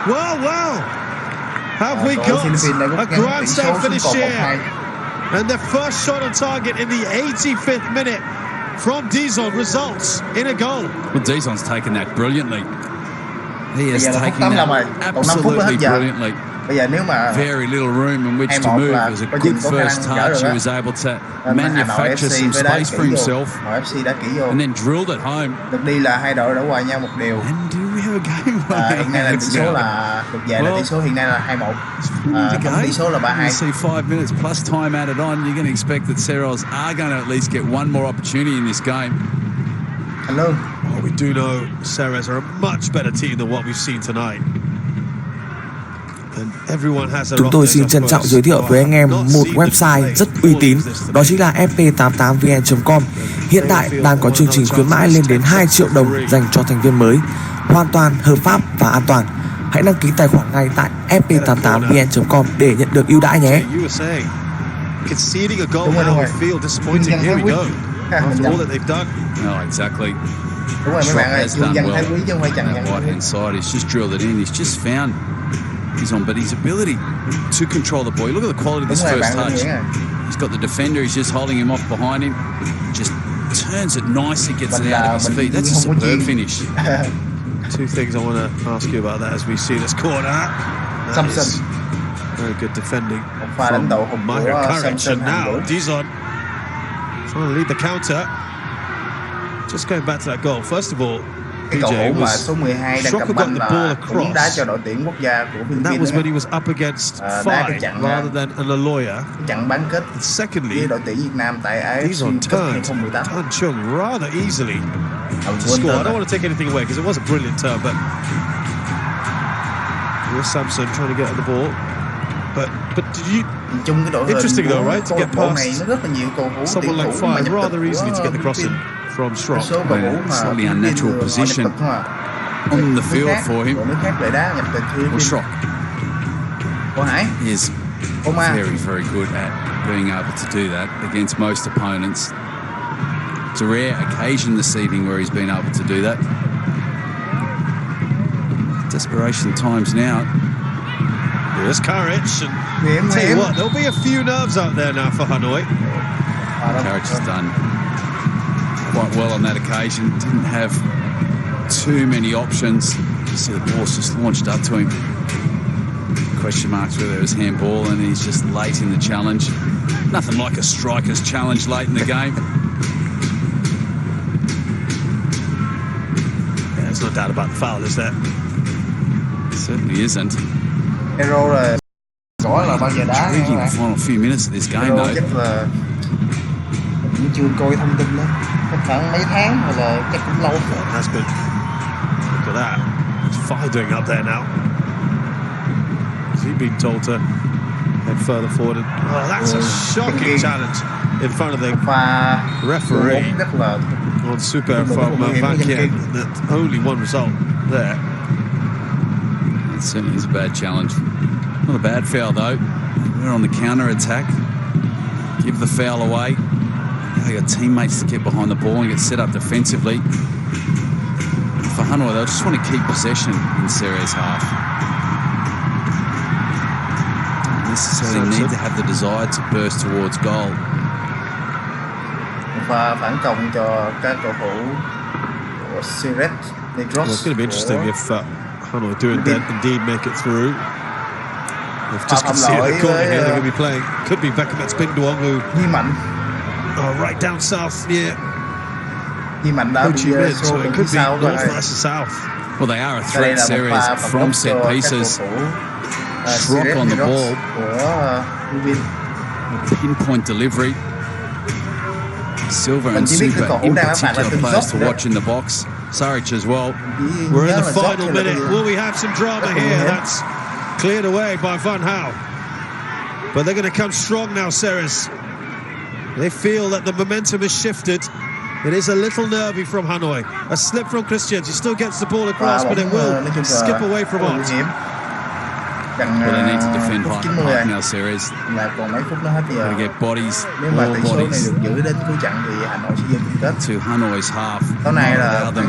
Well. Have we got a grandstand finish here? And the first shot on target in the 85th minute from Dizon results in a goal. Well, Dizon's taken that brilliantly. He has taken that absolutely brilliantly. Very little room in which to move. It was a good first touch. He was able to manufacture some space for himself and then drilled it home. Lượt đi là hai đội đã hòa nhau 1-1. And do we have a game? Hiện nay là tỷ số là lượt về là tỷ số hiện nay là 2-1. Tỷ số là 3-2. You see 5 minutes plus time added on. You're going to expect that Ceres are going to at least get one more opportunity in this game. Hello. Well, we do know Ceres are a much better team than what we've seen tonight. Chúng tôi xin trân trọng giới thiệu với anh em một website rất uy tín, đó chính là fp88vn.com. Hiện tại đang có chương trình khuyến mãi lên đến 2 triệu đồng dành cho thành viên mới, hoàn toàn hợp pháp và an toàn. Hãy đăng ký tài khoản ngay tại fp88vn.com để nhận được ưu đãi nhé. No, exactly. Đúng rồi mấy bạn ơi, Văn Thái Quý chứ không phải Trần Văn Quý. Right hand side, he's just drilled it in. He's just found but his ability to control the ball. Look at the quality of this first touch. He's got the defender, he's just holding him off behind him. Just turns it nicely, gets it out of his feet. That's a superb finish. Two things I want to ask you about that as we see this corner. Samson. Very good defending from Maher Courage. And now Dizon trying to lead the counter. Just going back to that goal. First of all, cái cầu thủ mà số 12 đang cầm banh là cũng đá cho đội tuyển quốc gia của Philippin. That was when he was up against Fai rather than an Aloya. Trận bán kết Secondly, với đội tuyển Việt Nam tại AFC Cup 2018. Turned Chung rather easily to score. I don't want to take anything away because it was a brilliant turn, but here's Samson trying to get at the ball. But did you? Interesting though, right? To get past someone like Fai rather easily to get the crossing from Schrock. Slightly unnatural position on the field for him. Well, Schrock is very, very good at being able to do that against most opponents. It's a rare occasion this evening where he's been able to do that. Desperation times now. Here's Karic, and tell you what, there'll be a few nerves out there now for Hanoi. Karic has done quite well on that occasion. Didn't have too many options. You see the ball's just launched up to him. Question marks whether it was handball, and he's just late in the challenge. Nothing like a striker's challenge late in the game. Yeah, there's no doubt about the foul, is there? Certainly isn't. Hero là giỏi là bao giờ đá. Intriguing final few minutes of this game, Hero though. chắc là cũng chưa coi thông tin đó. Chắc khoảng mấy tháng hay là chắc cũng lâu. That's good. Look at that. What's Fai doing up there now? Has he been told to head further forward? And, oh, that's a shocking challenge in front of the referee on Super from Vakien. That only one result there. It certainly is a bad challenge. Not a bad foul, though. We're on the counter-attack. Give the foul away. Now they got teammates to get behind the ball and get set up defensively. For Hanoi, they'll just want to keep possession in Ceres half. Don't necessarily need to have the desire to burst towards goal. Và phản công cho các cầu thủ của Ceres Negros. Well, it's going to be interesting if Hanoi do indeed make it through. They've just conceded a corner here. They're going to be playing. Could be Beckham's Binduong, who right down south near Ho Chi Minh, so it could be north versus south. Well, they are a threat, Ceres, from set pieces. Drop on the ball. Pinpoint delivery. Silver and Super in particular players to watch in the box. Saric as well. We're in the final minute. Will we have some drama here? That's cleared away by Van Hal. But they're going to come strong now, Ceres. They feel that the momentum has shifted. It is a little nervy from Hanoi. A slip from Christians. He still gets the ball across, but it will skip away from Ott. Well, they need to defend Park now, Ceres. Got to get bodies, more bodies to Hanoi's half. Allow them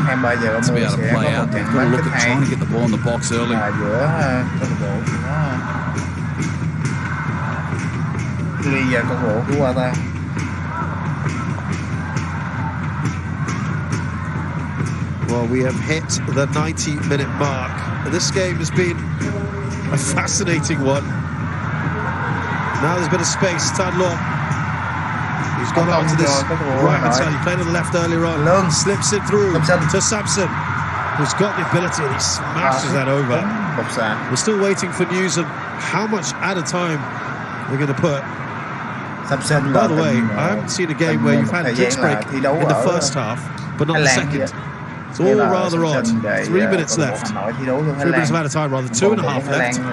to be able to play out. They've got to look at trying to get the ball in the box early. Well, we have hit the 90-minute mark. This game has been a fascinating one. Now there's a bit of space. Tan Long, he's gone out to this right-hand side. He played on the left earlier on. Slips it through to Samson, who's got the ability, and he smashes that over. We're still waiting for news on how much at a time they're going to put. By the way, I haven't seen a game where you've had a drinks break in the first half, but not the second. It's all rather odd. 3 minutes left. 3 minutes of out of time, rather. 2.5 left. And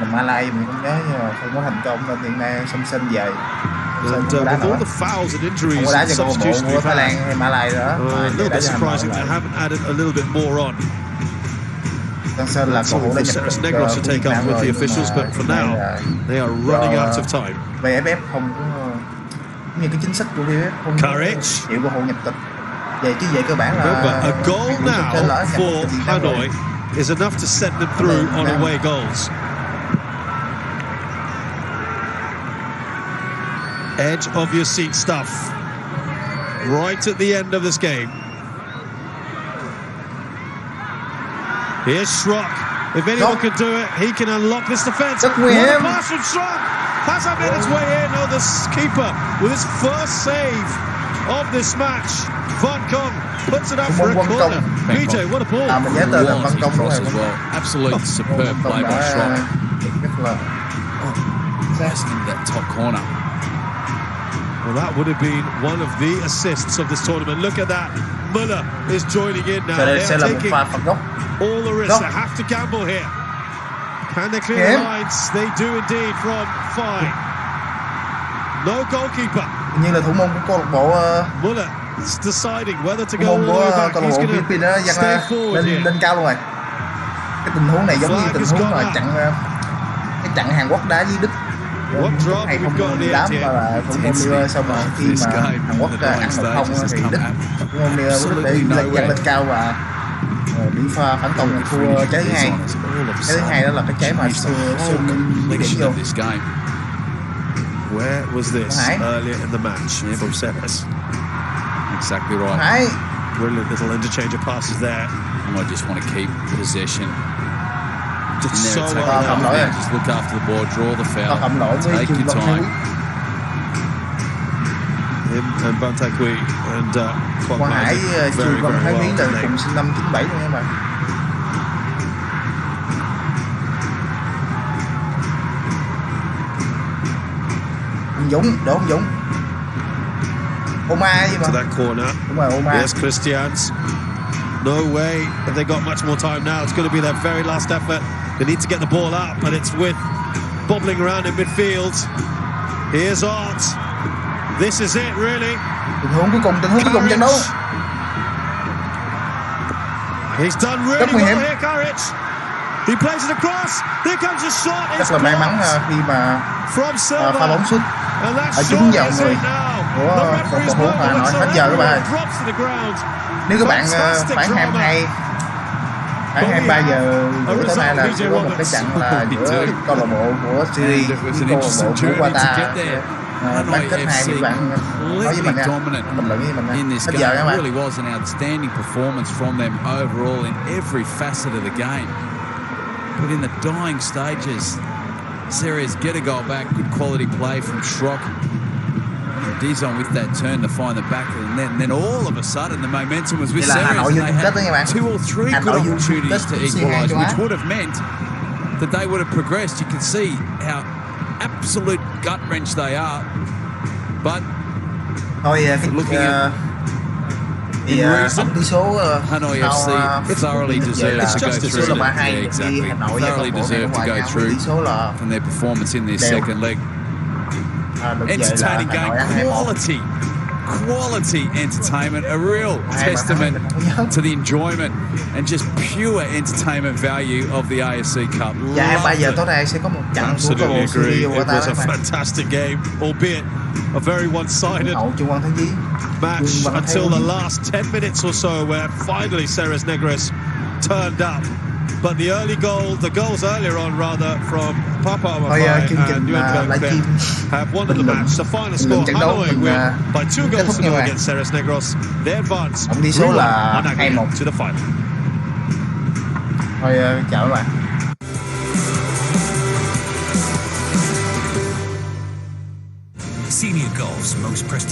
with all the fouls and injuries and substitutions we've had, a little bit surprising they haven't added a little bit more on. That's something for Ceres Negros to take up with the officials, but for now, they are running out of time. Karic. Remember, a goal now for Hanoi is enough to send them through on away goals. Edge of your seat stuff. Right at the end of this game. Here's Schrock. If anyone can do it, he can unlock this defence. What a pass from Schrock! Has that made its way in? Oh, the keeper with his first save of this match. Van Kong puts it up for a corner. BJ, what a ball. Cross as well. Absolute superb play by Schrock. Just into that top corner. Well, that would have been one of the assists of this tournament. Look at that. Muller is joining in now. They are taking all the risks. They have to gamble here. Can they clear the lines? They do indeed from Phai. No goalkeeper. Muller is deciding whether to go all the way back. He's going to stay forward here. Lên cao luôn rồi. Cái tình huống này giống như tình huống mà chặn Hàn Quốc đá với Đức. Hay không đám mà là không mưa xong mà khi mà Hàn Quốc ăn 1-0 thì Đức không mưa để dâng lên cao và Đi pha phản công là thua trái thứ hai. Cái thứ hai đó là cái trái mà xưa điểm vô. Where was this earlier in the match from Ceres? Exactly right. Brilliant little interchange of passes there. And I just want to keep possession. Just so just look after the ball, draw the foul, take your time. Him and Bantakui and Quang Hải, Trường Văn Thái Lý là cùng sinh năm 97 luôn các bạn. Dũng, Đỗ Hồng Dũng. Oma gì mà. To that corner. Đúng rồi, Oma. Yes, Christians. No way have they got much more time now. It's going to be their very last effort. They need to get the ball up, but it's with bobbling around in midfield. Here's Art. This is it, really. Tình huống cuối cùng trận đấu. He's done really well here, Courage. He plays it across. Here comes a shot. Rất là may mắn khi mà pha bóng sút ở trúng vào người của cầu thủ Hà Nội hết giờ các bạn. Nếu các bạn khoảng 23 giờ tối nay là sẽ có một cái trận là giữa câu lạc bộ của Ceres với câu lạc bộ của Qatar. Bán kết 2 thì bạn nói với mình nha, bình luận với mình nha. Hết giờ các bạn. Really was an outstanding performance from them overall in every facet of the game. But in the dying stages, Ceres get a goal back, good quality play from Schrock. Dizon with that turn to find the back of the net, and then all of a sudden the momentum was with Ceres, and they had 2 or 3 good opportunities to equalise, which would have meant that they would have progressed. You can see how absolute gut-wrench they are. But looking at tổng tỷ số Hanoi FC thoroughly deserved to go through. Exactly. Thoroughly deserved to go through from their performance in this second leg. Entertaining game, quality entertainment, a real testament to the enjoyment and just pure entertainment value of the AFC Cup. Dạ, 3 giờ tối nay sẽ có một trận của câu lạc bộ Ceres. It was a fantastic game, albeit a very one-sided match until the last 10 minutes or so, where finally Ceres Negros turned up. But the goals earlier on rather, from Papa Amafai and Yuan Geng have won the match. The final score, Hanoi win by 2 goals to 0 against Ceres Negros. They advance through to the final. Thôi chào các bạn. Senior golf's most prestigious